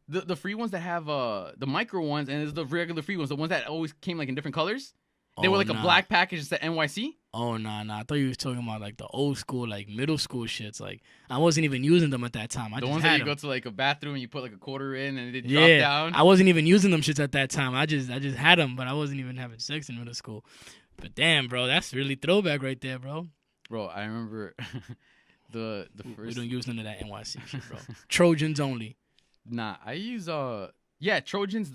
Speaker 1: the free ones that have the micro ones, and there's the regular free ones, the ones that always came like in different colors. They were like a black package that NYC.
Speaker 2: Oh nah. I thought you was talking about like the old school, like middle school shits. Like I wasn't even using them at that time.
Speaker 1: The ones that you go to like a bathroom and you put like a quarter in and they
Speaker 2: drop
Speaker 1: down.
Speaker 2: I wasn't even using them shits at that time. I just had them, but I wasn't even having sex in middle school. But damn, bro, that's really throwback right there, bro.
Speaker 1: Bro, I remember the first.
Speaker 2: We don't use none of that NYC shit, bro. Trojans only.
Speaker 1: Nah, I use Trojans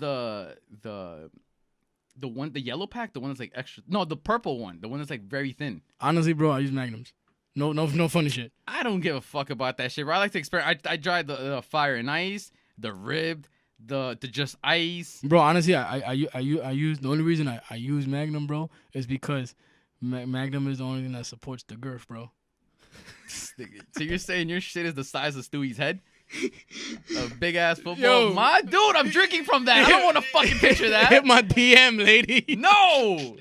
Speaker 1: the one, the yellow pack, the one that's like extra. No, the purple one, the one that's like very thin.
Speaker 2: Honestly, bro, I use Magnums. No funny shit.
Speaker 1: I don't give a fuck about that shit, bro. I like to experiment. I tried the fire and ice, the ribbed, the just ice.
Speaker 2: Bro, honestly, I use the only reason I use Magnum, bro, is because Magnum is the only thing that supports the girth, bro.
Speaker 1: So you're saying your shit is the size of Stewie's head? A big ass football.
Speaker 2: Yo.
Speaker 1: My dude, I'm drinking from that. I don't want to fucking picture that.
Speaker 2: Hit my DM, lady.
Speaker 1: No.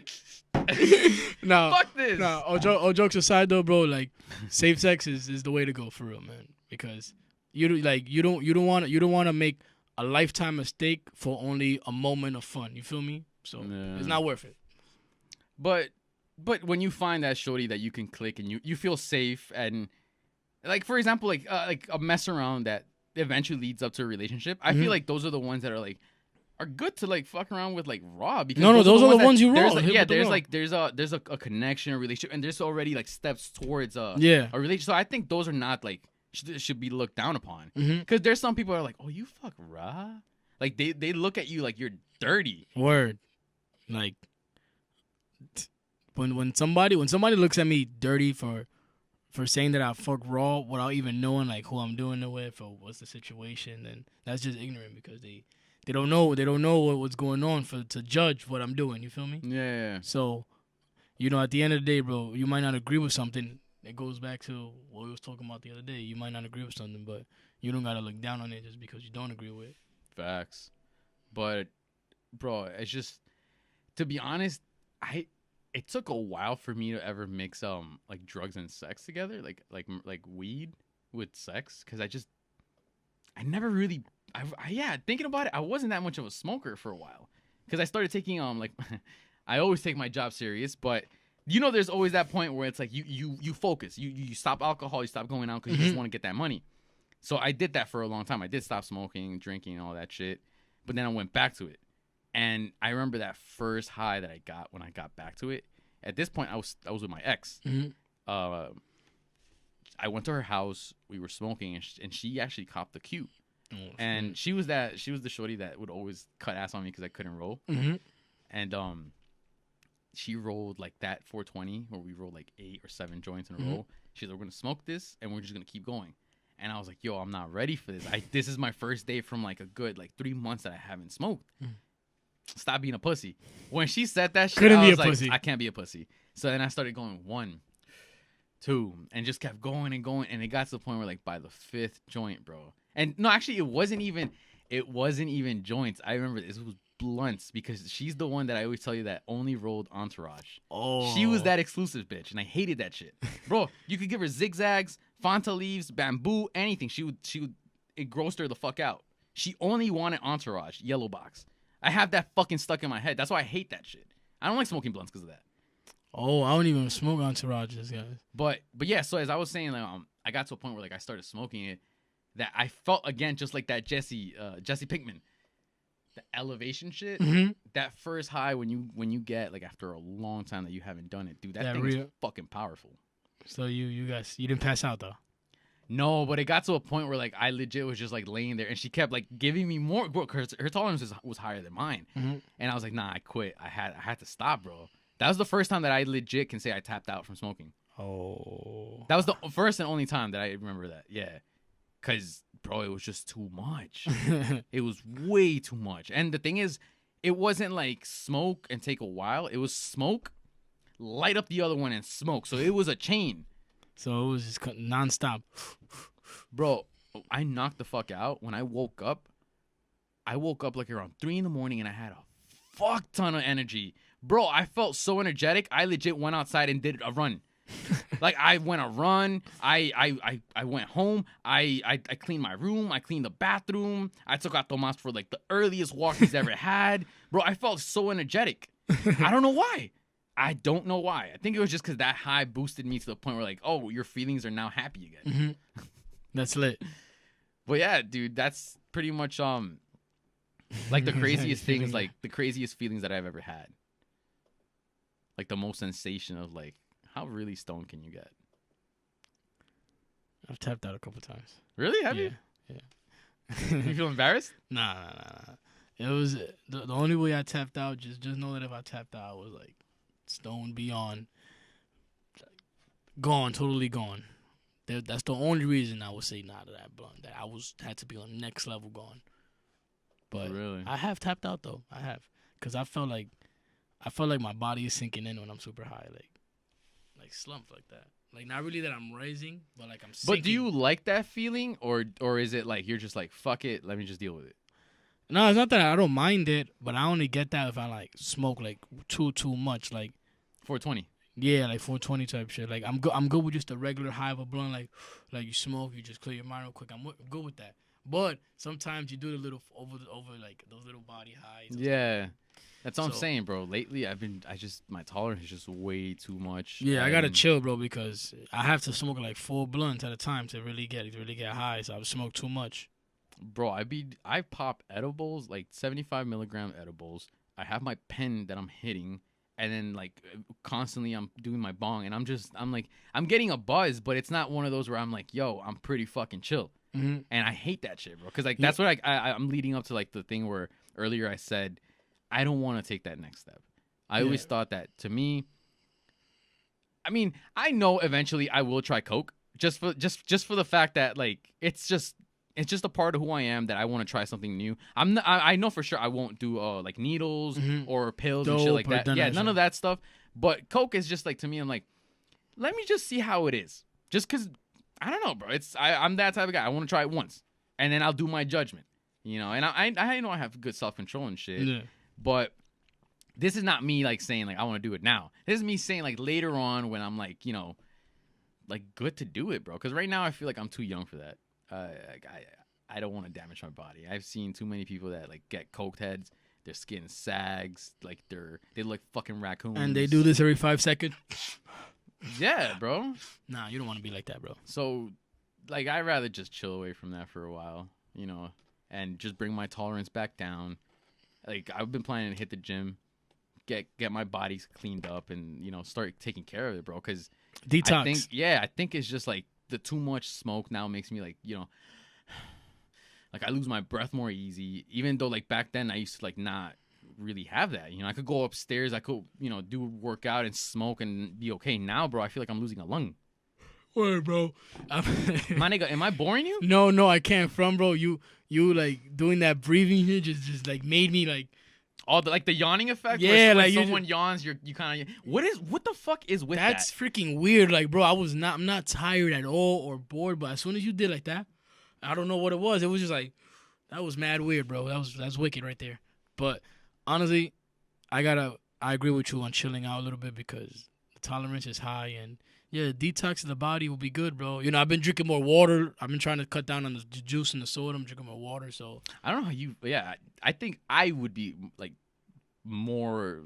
Speaker 2: No.
Speaker 1: Fuck this.
Speaker 2: No. All jokes aside, though, bro. Like, safe sex is the way to go for real, man. Because you don't want to make a lifetime mistake for only a moment of fun. You feel me? So it's not worth it.
Speaker 1: But when you find that shorty that you can click and you feel safe and. Like, for example, like a mess around that eventually leads up to a relationship. I feel like those are the ones that are good to like fuck around with like raw. Because
Speaker 2: those are the ones you raw.
Speaker 1: There's a connection, a relationship, and there's already like steps towards a relationship. So I think those are not like should be looked down upon. Because there's some people that are like, oh, you fuck raw. Like they look at you like you're dirty.
Speaker 2: Word, like when somebody looks at me dirty for saying that I fuck raw without even knowing like who I'm doing it with or what's the situation, then that's just ignorant because they don't know what's going on to judge what I'm doing. You feel me?
Speaker 1: Yeah.
Speaker 2: So, at the end of the day, bro, you might not agree with something. It goes back to what we was talking about the other day. You might not agree with something, but you don't gotta look down on it just because you don't agree with it. Facts.
Speaker 1: But, bro, it's just to be honest, it took a while for me to ever mix like drugs and sex together, like weed with sex, because I never really yeah, thinking about it, I wasn't that much of a smoker for a while, because I started taking like I always take my job serious, but you know there's always that point where it's like you focus, you stop alcohol, you stop going out because you just want to get that money. So I did that for a long time. I did stop smoking, drinking, all that shit, but then I went back to it. And I remember that first high that I got when I got back to it. At this point, I was with my ex. I went to her house. We were smoking, and she actually copped the cute. And she was the shorty that would always cut ass on me because I couldn't roll. And she rolled like that 420, where we rolled like 8 or 7 joints in a row. She's like, "We're gonna smoke this, and we're just gonna keep going." And I was like, "Yo, I'm not ready for this. This is my first day from like a good like 3 months that I haven't smoked." Stop being a pussy. When she said that shit, I was like, pussy. I can't be a pussy. So then I started going 1, 2, and just kept going and going. And it got to the point where like by the 5th joint, bro. And no, actually it wasn't even joints. I remember this was blunts, because she's the one that I always tell you that only rolled Entourage. Oh. She was that exclusive bitch, and I hated that shit. Bro, you could give her zigzags, Fanta leaves, bamboo, anything. She would it grossed her the fuck out. She only wanted Entourage, yellow box. I have that fucking stuck in my head. That's why I hate that shit. I don't like smoking blunts because of that.
Speaker 2: Oh, I don't even smoke Entourages, guys.
Speaker 1: But yeah, so as I was saying, like, I got to a point where like I started smoking it, that I felt again just like that Jesse Pinkman, the elevation shit. That first high when you get like after a long time that you haven't done it, dude. That thing is fucking powerful. So
Speaker 2: you guys didn't pass out though.
Speaker 1: No, but it got to a point where like I legit was just like laying there, and she kept like giving me more. Bro, her tolerance was higher than mine, and I was like, nah, I quit. I had to stop, bro. That was the first time that I legit can say I tapped out from smoking. Oh, that was the first and only time that I remember that. Yeah, cause bro, it was just too much. It was way too much. And the thing is, it wasn't like smoke and take a while. It was smoke, light up the other one, and smoke. So it was a chain.
Speaker 2: So it was just nonstop.
Speaker 1: Bro, I knocked the fuck out. When I woke up like around 3 a.m, and I had a fuck ton of energy. Bro, I felt so energetic. I legit went outside and did a run. Like I went a run. I went home. I cleaned my room. I cleaned the bathroom. I took out Tomas for like the earliest walk he's ever had. Bro, I felt so energetic. I don't know why. I don't know why. I think it was just because that high boosted me to the point where like, oh, your feelings are now happy again.
Speaker 2: That's lit.
Speaker 1: But yeah, dude, that's pretty much like the craziest things, like the craziest feelings that I've ever had. Like the most sensation of like, how really stoned can you get?
Speaker 2: I've tapped out a couple times.
Speaker 1: Really? Have you?
Speaker 2: Yeah.
Speaker 1: You feel embarrassed?
Speaker 2: Nah. It was the only way I tapped out. Just know that if I tapped out, I was like stoned beyond, gone, totally gone. That's the only reason I would say nah to that blunt. That I had to be on next level gone. But really? I have tapped out though. I have, cause I felt like my body is sinking in when I'm super high, like slump like that. Like not really that I'm rising, but like I'm sinking.
Speaker 1: But do you like that feeling, or is it like you're just like fuck it, let me just deal with it?
Speaker 2: No, it's not that I don't mind it, but I only get that if I like smoke like too much, like
Speaker 1: 420.
Speaker 2: Yeah, like 420 type shit. Like I'm good with just a regular high of a blunt, like you smoke, you just clear your mind real quick. I'm good with that. But sometimes you do the little over like those little body highs.
Speaker 1: Yeah, that's what I'm saying, bro. Lately, my tolerance is just way too much.
Speaker 2: Yeah, I gotta chill, bro, because I have to smoke like 4 blunts at a time to really get high. So I smoke too much.
Speaker 1: Bro, I pop edibles, like 75 milligram edibles. I have my pen that I'm hitting, and then like constantly I'm doing my bong, and I'm getting a buzz, but it's not one of those where I'm like, yo, I'm pretty fucking chill. And I hate that shit, bro, because like that's what I'm leading up to, like the thing where earlier I said I don't want to take that next step. I always thought that, to me, I mean, I know eventually I will try coke, just for the fact that like it's just a part of who I am, that I want to try something new. I know for sure I won't do like needles or pills and shit like that. Yeah, none of that stuff. But coke is just like, to me, I'm like, let me just see how it is. Just because, I don't know, bro. I'm that type of guy. I want to try it once, and then I'll do my judgment. You know, and I know I have good self-control and shit. Yeah. But this is not me like saying like I want to do it now. This is me saying like later on when I'm like, you know, like good to do it, bro. Because right now I feel like I'm too young for that. I don't want to damage my body. I've seen too many people that like get coked heads. Their skin sags, like they look fucking raccoons.
Speaker 2: And they do this every 5 seconds.
Speaker 1: Yeah, bro.
Speaker 2: Nah, you don't want to be like that, bro.
Speaker 1: So, like, I'd rather just chill away from that for a while, you know, and just bring my tolerance back down. Like, I've been planning to hit the gym, get my body cleaned up, and you know, start taking care of it, bro. Because
Speaker 2: detox.
Speaker 1: I think it's just like the too much smoke now makes me like, you know. Like, I lose my breath more easy, even though, like, back then I used to, like, not really have that. You know, I could go upstairs, I could, you know, do workout and smoke and be okay. Now, bro, I feel like I'm losing a lung.
Speaker 2: Word, bro.
Speaker 1: My nigga, am I boring you?
Speaker 2: No, I can't. Bro, you like, doing that breathing shit just like, made me, like...
Speaker 1: Oh, the yawning effect?
Speaker 2: Yeah,
Speaker 1: when
Speaker 2: like,
Speaker 1: someone yawns, you kind of... What the fuck is with that?
Speaker 2: That's freaking weird. Like, bro, I'm not tired at all or bored, but as soon as you did like that, I don't know what it was. It was just like, that was mad weird, bro. That's wicked right there. But honestly, I agree with you on chilling out a little bit because the tolerance is high, and yeah, detox of the body will be good, bro. You know, I've been drinking more water. I've been trying to cut down on the juice and the soda. I'm drinking more water, so
Speaker 1: I don't know how you. Yeah, I think I would be like more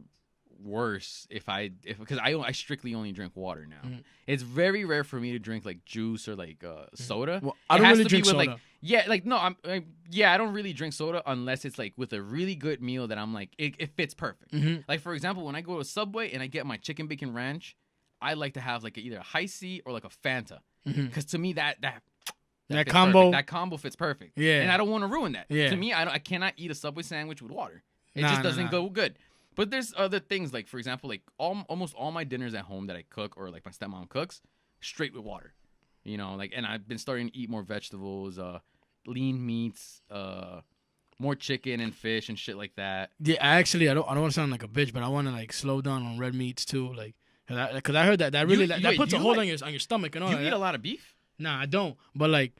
Speaker 1: worse because I strictly only drink water now.
Speaker 2: Mhm.
Speaker 1: It's very rare for me to drink like juice or like soda.
Speaker 2: Well, I don't really drink soda.
Speaker 1: Like, I don't really drink soda unless it's like with a really good meal that I'm like it fits perfect.
Speaker 2: Mhm.
Speaker 1: Like, for example, when I go to Subway and I get my chicken bacon ranch, I like to have like either a high C or like a Fanta, because to me that fits
Speaker 2: combo
Speaker 1: perfect. That combo fits perfect.
Speaker 2: Yeah.
Speaker 1: And I don't want to ruin that.
Speaker 2: Yeah.
Speaker 1: To me, I cannot eat a Subway sandwich with water. It just doesn't go good. But there's other things, like, for example, like almost all my dinners at home that I cook or like my stepmom cooks, straight with water. You know, like, and I've been starting to eat more vegetables, lean meats, more chicken and fish and shit like that.
Speaker 2: Yeah, I don't want to sound like a bitch, but I want to like slow down on red meats too, like, because I heard that really that puts a hold on your stomach and all.
Speaker 1: You
Speaker 2: that.
Speaker 1: eat a lot of beef?
Speaker 2: Nah, I don't. But like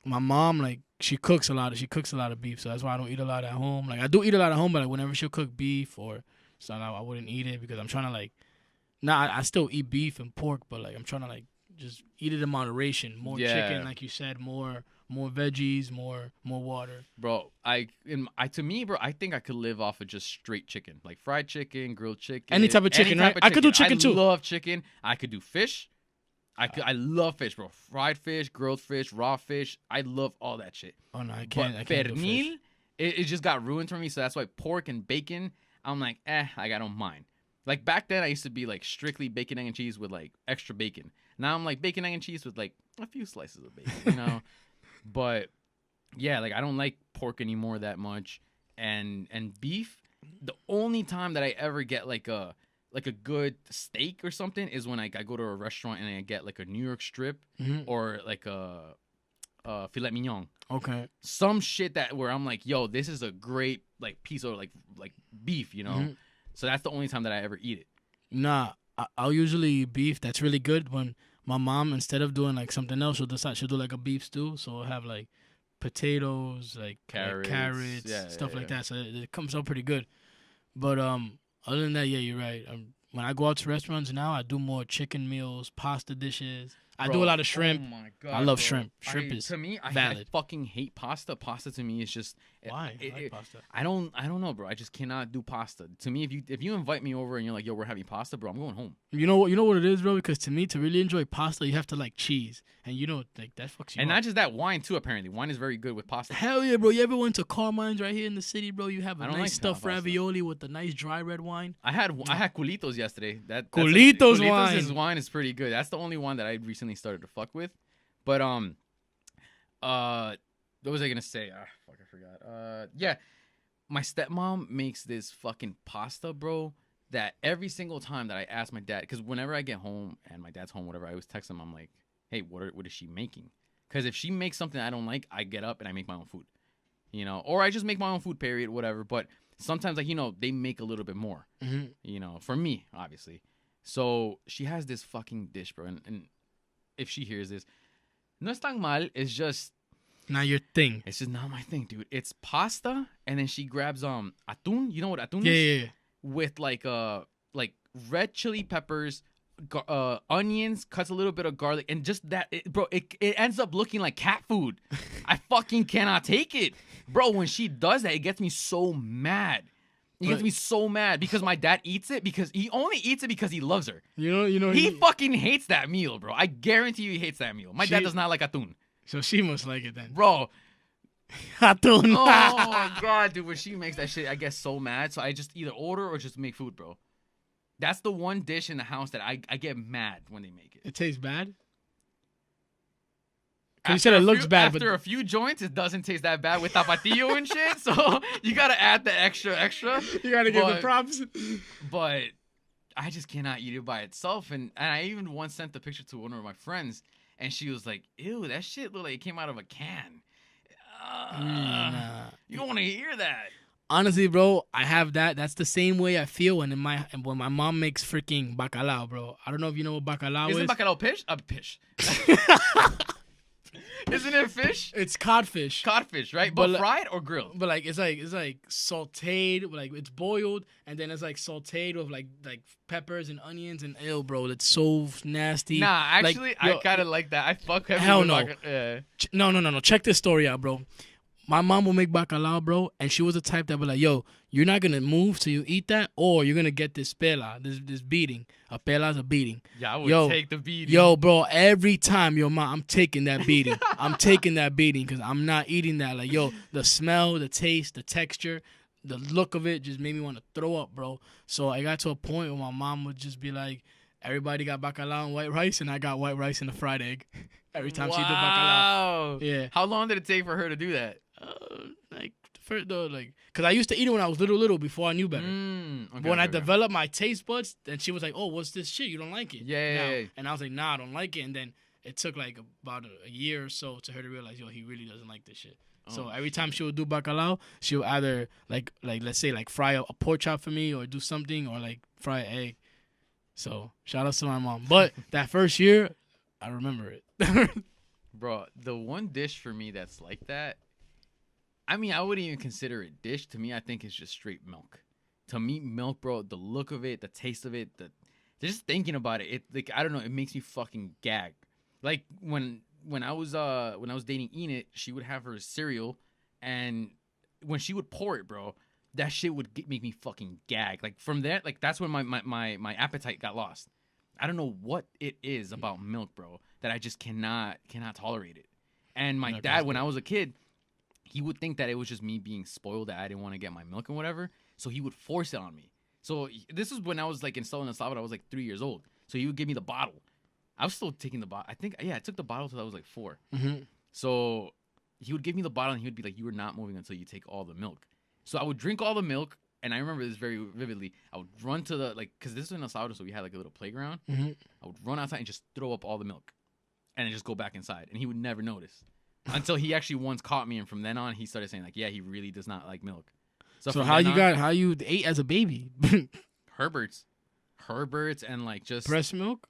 Speaker 2: my mom, like, she cooks a lot of beef, so that's why I don't eat a lot at home. Like, I do eat a lot at home, but like whenever she'll cook beef or something, I wouldn't eat it because I'm trying to like, I still eat beef and pork, but like I'm trying to like just eat it in moderation. More chicken, like you said, more veggies, more water.
Speaker 1: Bro, to me, bro, I think I could live off of just straight chicken, like fried chicken, grilled chicken,
Speaker 2: any type of chicken, right? I could do chicken too.
Speaker 1: I love chicken. I could do fish. I love fish, bro. Fried fish, grilled fish, raw fish. I love all that shit.
Speaker 2: Oh no, I can't.
Speaker 1: But
Speaker 2: I can't do
Speaker 1: pernil,
Speaker 2: fish.
Speaker 1: it just got ruined for me. So that's why pork and bacon, I'm like, I don't mind. Like, back then, I used to be like strictly bacon, egg, and cheese with like extra bacon. Now I'm like bacon, egg, and cheese with like a few slices of bacon, you know. But yeah, like, I don't like pork anymore that much, and beef. The only time that I ever get like a good steak or something is when I go to a restaurant and I get like a New York strip or like a filet mignon.
Speaker 2: Okay.
Speaker 1: Some shit where I'm like, yo, this is a great like piece of like beef, you know.
Speaker 2: Mm-hmm.
Speaker 1: So that's the only time that I ever eat it.
Speaker 2: Nah, I'll usually eat beef. That's really good when my mom, instead of doing like something else, she'll do like a beef stew. So I'll have like potatoes, like carrots, stuff like that. So it comes out pretty good. But other than that, yeah, you're right. When I go out to restaurants now, I do more chicken meals, pasta dishes. I do a lot of shrimp.
Speaker 1: Oh my god,
Speaker 2: I love shrimp. Shrimp is
Speaker 1: to me.
Speaker 2: valid.
Speaker 1: I fucking hate pasta. Pasta to me is just
Speaker 2: Why? I like pasta.
Speaker 1: I don't know, bro. I just cannot do pasta. To me, if you invite me over and you're like, yo, we're having pasta, bro, I'm going home.
Speaker 2: You know what it is, bro? Because to me, to really enjoy pasta, you have to like cheese, and like that fucks you
Speaker 1: And
Speaker 2: up.
Speaker 1: not just that, wine too. Apparently, wine is very good with pasta.
Speaker 2: Hell yeah, bro! You ever went to Carmine's right here in the city, bro? You have a
Speaker 1: I don't
Speaker 2: nice
Speaker 1: like
Speaker 2: stuffed
Speaker 1: pasta.
Speaker 2: ravioli with a nice dry red wine.
Speaker 1: I had Culitos yesterday.
Speaker 2: Culitos
Speaker 1: Culitos' wine is pretty good. That's the only one that I recently started to fuck with. But what was I gonna say? Fuck, I forgot. Yeah, my stepmom makes this fucking pasta, bro. That every single time that I ask my dad, because whenever I get home and my dad's home, whatever, I always text him. I'm like, hey, what is she making? Because if she makes something I don't like, I get up and I make my own food, you know, or I just make my own food, period, whatever. But sometimes, like, you know, they make a little bit more, you know, for me, obviously. So she has this fucking dish, bro, and if she hears this, no es tan mal. It's just
Speaker 2: Not your thing.
Speaker 1: It's just not my thing, dude. It's pasta, and then she grabs atún. You know what atún
Speaker 2: Yeah,
Speaker 1: is?
Speaker 2: yeah, yeah.
Speaker 1: With like red chili peppers, onions, cuts a little bit of garlic, and just that, it ends up looking like cat food. I fucking cannot take it, bro. When she does that, it gets me so mad. It gets me so mad because my dad eats it because he only eats it because he loves her.
Speaker 2: You know.
Speaker 1: He fucking hates that meal, bro. I guarantee you he hates that meal. My dad does not like atún,
Speaker 2: So she must like it then.
Speaker 1: bro.
Speaker 2: Atún.
Speaker 1: Oh my god, dude. When she makes that shit, I get so mad. So I just either order or just make food, bro. That's the one dish in the house that I get mad when they make it.
Speaker 2: It tastes bad? You said it looks bad,
Speaker 1: after
Speaker 2: but
Speaker 1: a few joints, it doesn't taste that bad with tapatio and shit. So you gotta add the extra.
Speaker 2: You gotta give the props.
Speaker 1: But I just cannot eat it by itself. And I even once sent the picture to one of my friends, and she was like, "Ew, that shit looked like it came out of a can."
Speaker 2: Nah.
Speaker 1: You don't want to hear that.
Speaker 2: Honestly, bro, I have that. That's the same way I feel when my mom makes freaking bacalao, bro. I don't know if you know what bacalao is.
Speaker 1: Isn't bacalao fish? Fish. Isn't it fish?
Speaker 2: It's codfish.
Speaker 1: Codfish, right? But
Speaker 2: But
Speaker 1: fried or grilled?
Speaker 2: But like it's like sautéed, like it's boiled, and then it's like sautéed with like peppers and onions and bro, that's so nasty.
Speaker 1: Nah, actually,
Speaker 2: like,
Speaker 1: I kind of like that. I fuck heavy
Speaker 2: hell
Speaker 1: with
Speaker 2: no. No. Check this story out, bro. My mom will make bacalao, bro, and she was the type that would like, yo, you're not gonna move till you eat that, or you're gonna get this pela, this beating. A pela's a beating.
Speaker 1: Yeah, I would take the beating.
Speaker 2: Yo, bro, every time, yo, mom, I'm taking that beating. I'm taking that beating because I'm not eating that. Like, yo, the smell, the taste, the texture, the look of it just made me want to throw up, bro. So I got to a point where my mom would just be like, everybody got bacalao and white rice, and I got white rice and a fried egg. Every time she did bacalao. Yeah.
Speaker 1: How long did it take for her to do that?
Speaker 2: Cause I used to eat it when I was little before I knew better. But when I developed my taste buds, then she was like, "Oh, what's this shit? You don't like it?"
Speaker 1: Yeah.
Speaker 2: And I was like, "Nah, I don't like it." And then it took like about a year or so to her to realize, yo, he really doesn't like this shit. So every time she would do bacalao, she would either like let's say like fry a pork chop for me or do something or like fry an egg. So shout out to my mom. But that first year, I remember it.
Speaker 1: Bro, the one dish for me that's like that, I mean, I wouldn't even consider it dish. To me, I think it's just straight milk. To me, milk, bro, the look of it, the taste of it, just thinking about it, like, I don't know, it makes me fucking gag. Like when I was dating Enid, she would have her cereal, and when she would pour it, bro, that shit would make me fucking gag. Like from that, like that's when my appetite got lost. I don't know what it is about milk, bro, that I just cannot tolerate it. And my dad, when I was a kid, he would think that it was just me being spoiled, that I didn't want to get my milk and whatever. So he would force it on me. So this is when I was like in Southern El Salvador. I was like 3 years old. So he would give me the bottle. I was still taking the bottle. I took the bottle till I was like 4.
Speaker 2: Mm-hmm.
Speaker 1: So he would give me the bottle and he would be like, "You are not moving until you take all the milk." So I would drink all the milk. And I remember this very vividly. I would run to the, because this was in El Salvador, so we had like a little playground.
Speaker 2: Mm-hmm.
Speaker 1: I would run outside and just throw up all the milk. And then just go back inside. And he would never notice. Until he actually once caught me, and from then on, he started saying like, "Yeah, he really does not like milk."
Speaker 2: So how you ate as a baby?
Speaker 1: Herbert's, and like just
Speaker 2: breast milk.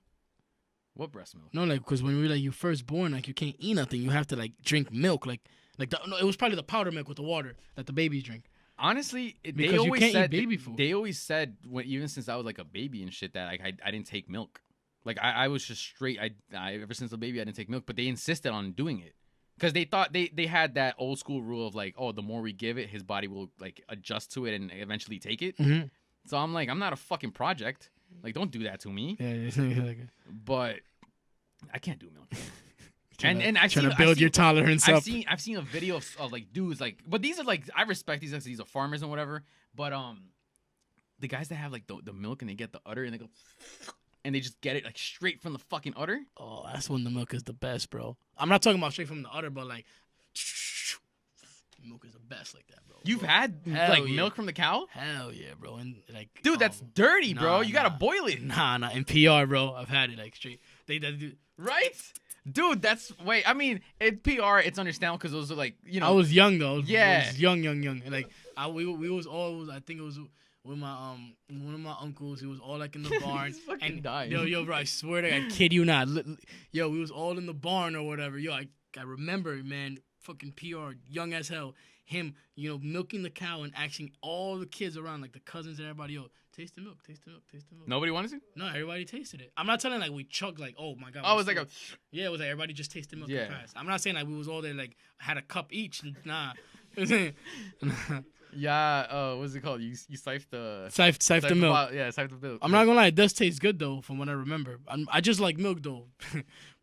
Speaker 1: What breast milk?
Speaker 2: No, like because when we were like you first born, like you can't eat nothing. You have to like drink milk, no, it was probably the powder milk with the water that the babies drink.
Speaker 1: Honestly,
Speaker 2: because you can't eat baby food.
Speaker 1: They always said even since I was like a baby and shit that like I didn't take milk. Like I was just straight. I ever since a baby I didn't take milk, but they insisted on doing it. Because they thought they had that old school rule of like, oh, the more we give it, his body will like adjust to it and eventually take it.
Speaker 2: Mm-hmm.
Speaker 1: So I'm like, I'm not a fucking project. Like, don't do that to me.
Speaker 2: Yeah.
Speaker 1: But I can't do milk.
Speaker 2: And I've trying to build your tolerance up.
Speaker 1: I've seen a video of like dudes like, but these are like, I respect these guys. These are farmers and whatever. But the guys that have like the milk and they get the udder and they go. And they just get it like straight from the fucking udder.
Speaker 2: Oh, that's when the milk is the best, bro. I'm not talking about straight from the udder, but like milk is the best like that, bro.
Speaker 1: You've had milk from the cow?
Speaker 2: Hell yeah, bro. And like,
Speaker 1: dude, that's dirty, bro. You gotta boil it.
Speaker 2: Nah. In PR, bro, I've had it like straight. They do
Speaker 1: right, dude. That's I mean, in PR, it's understandable because those are like I
Speaker 2: was young though.
Speaker 1: Yeah,
Speaker 2: I was young. Like we was all. I think it was. With my one of my uncles, he was all like in the barn.
Speaker 1: He's fucking
Speaker 2: and
Speaker 1: dying.
Speaker 2: Yo, bro, I swear to God, I kid you not. Yo, we was all in the barn or whatever. Yo, I remember, man. fucking PR, young as hell. Him, milking the cow and asking all the kids around, like the cousins and everybody, yo, taste the milk, taste the milk, taste the milk.
Speaker 1: Nobody wanted to?
Speaker 2: No, everybody tasted it. I'm not telling like we chugged like, oh my god.
Speaker 1: Oh, it was like a.
Speaker 2: Yeah, it was like everybody just tasted milk
Speaker 1: Yeah.
Speaker 2: and passed. I'm not saying like we was all there like had a cup each. Nah.
Speaker 1: Yeah, what's it called? You siphed the.
Speaker 2: Siphed the milk.
Speaker 1: Yeah, siphed the milk.
Speaker 2: I'm not gonna lie, it does taste good though, from what I remember. I just like milk though.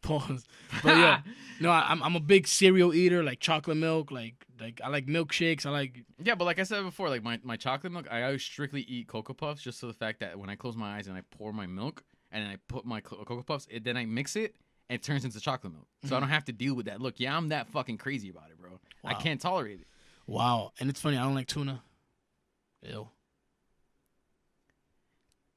Speaker 2: Pause. But yeah, no, I'm a big cereal eater, like chocolate milk, like I like milkshakes. I like.
Speaker 1: Yeah, but like I said before, like my chocolate milk, I always strictly eat Cocoa Puffs just for the fact that when I close my eyes and I pour my milk and then I put my Cocoa Puffs, then I mix it and it turns into chocolate milk. So I don't have to deal with that. Look, yeah, I'm that fucking crazy about it, bro.
Speaker 2: Wow.
Speaker 1: I can't tolerate it.
Speaker 2: Wow, and it's funny. I don't like tuna. Ew.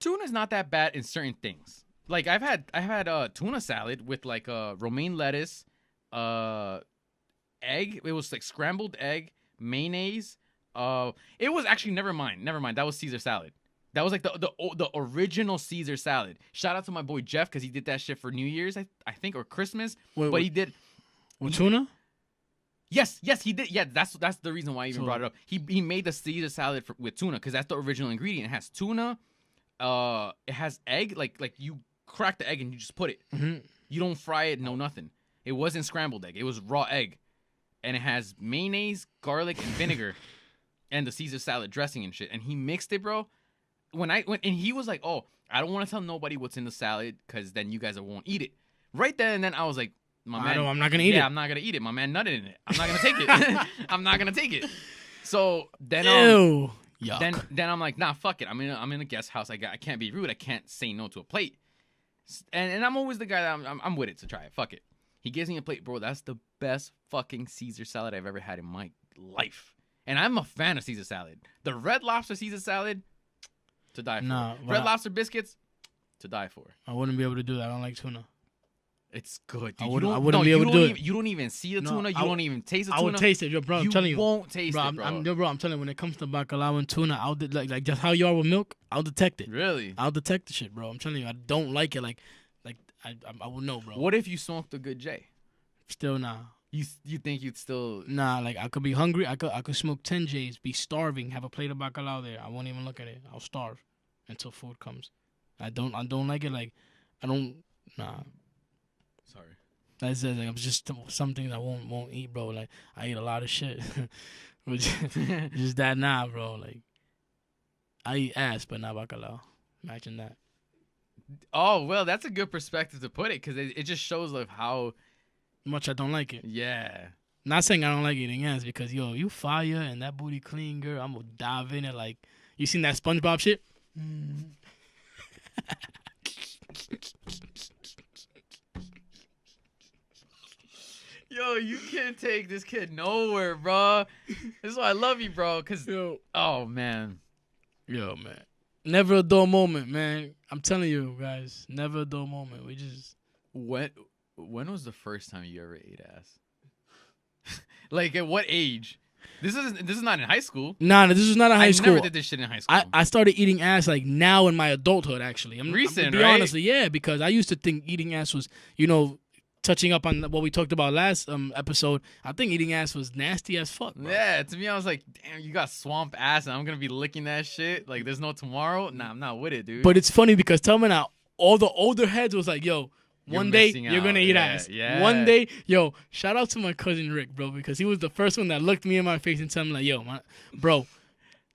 Speaker 1: Tuna's not that bad in certain things. Like I've had tuna salad with like romaine lettuce, egg. It was like scrambled egg, mayonnaise. It was actually never mind. That was Caesar salad. That was like the original Caesar salad. Shout out to my boy Jeff because he did that shit for New Year's, I think, or Christmas. But he did
Speaker 2: with tuna.
Speaker 1: Yes, he did. Yeah, that's the reason why I even brought it up. He made the Caesar salad with tuna because that's the original ingredient. It has tuna. It has egg. Like you crack the egg and you just put it.
Speaker 2: Mm-hmm.
Speaker 1: You don't fry it. No nothing. It wasn't scrambled egg. It was raw egg, and it has mayonnaise, garlic, and vinegar, and the Caesar salad dressing and shit. And he mixed it, bro. When and he was like, "Oh, I don't want to tell nobody what's in the salad because then you guys won't eat it." Right then and then, I was like.
Speaker 2: I'm not gonna eat it.
Speaker 1: Yeah, I'm not gonna eat it. My man nutted in it. I'm not gonna take it. I'm not gonna take it. So then,
Speaker 2: ew. Yuck.
Speaker 1: then I'm like, nah, fuck it. I'm in a guest house. I can't be rude. I can't say no to a plate. And I'm always the guy that I'm with it to try it. Fuck it. He gives me a plate, bro. That's the best fucking Caesar salad I've ever had in my life. And I'm a fan of Caesar salad. The Red Lobster Caesar salad, to die for.
Speaker 2: Nah,
Speaker 1: Red Lobster biscuits, to die for.
Speaker 2: I wouldn't be able to do that. I don't like tuna.
Speaker 1: It's good, dude.
Speaker 2: I wouldn't be able to do it.
Speaker 1: You don't even see the tuna. You don't even taste the tuna.
Speaker 2: I would taste it, bro. I'm telling you.
Speaker 1: You won't taste
Speaker 2: bro,
Speaker 1: it, bro.
Speaker 2: I'm telling you, when it comes to bacalao and tuna, I'll like just how you are with milk, I'll detect it.
Speaker 1: Really?
Speaker 2: I'll detect the shit, bro. I'm telling you, I don't like it. Like I will know, bro.
Speaker 1: What if you smoked a good J?
Speaker 2: Still nah.
Speaker 1: You think you'd still?
Speaker 2: Nah, like I could be hungry. I could smoke 10 J's, be starving, have a plate of bacalao there. I won't even look at it. I'll starve until food comes. I don't like it. Like I don't. Nah.
Speaker 1: Sorry.
Speaker 2: That's it. Like, I'm just some things I won't eat, bro. Like I eat a lot of shit, just that nah, bro. Like I eat ass, but not bacalao. Imagine that.
Speaker 1: Oh well, that's a good perspective to put it because it just shows like how
Speaker 2: much I don't like it.
Speaker 1: Yeah.
Speaker 2: Not saying I don't like eating ass because yo, you fire and that booty clean, girl. I'm gonna dive in it like you seen that SpongeBob shit.
Speaker 1: Yo, you can't take this kid nowhere, bro. This is why I love you, bro. Cause oh man,
Speaker 2: never a dull moment, man. I'm telling you guys, never a dull moment. We just
Speaker 1: when was the first time you ever ate ass? Like at what age? This is not in high school.
Speaker 2: Nah, this was not in high school.
Speaker 1: I never did this shit in high school.
Speaker 2: I started eating ass like now in my adulthood. Actually, I'm
Speaker 1: recent,
Speaker 2: to be
Speaker 1: right?
Speaker 2: honest, yeah, because I used to think eating ass was touching up on what we talked about last episode, I think eating ass was nasty as fuck, bro.
Speaker 1: Yeah, to me, I was like, damn, you got swamp ass, and I'm gonna be licking that shit. Like, there's no tomorrow. Nah, I'm not with it, dude.
Speaker 2: But it's funny because tell me now, all the older heads was like, yo, one day you're gonna eat ass.
Speaker 1: Yeah.
Speaker 2: One day, yo, shout out to my cousin Rick, bro, because he was the first one that looked me in my face and told me like, yo, bro,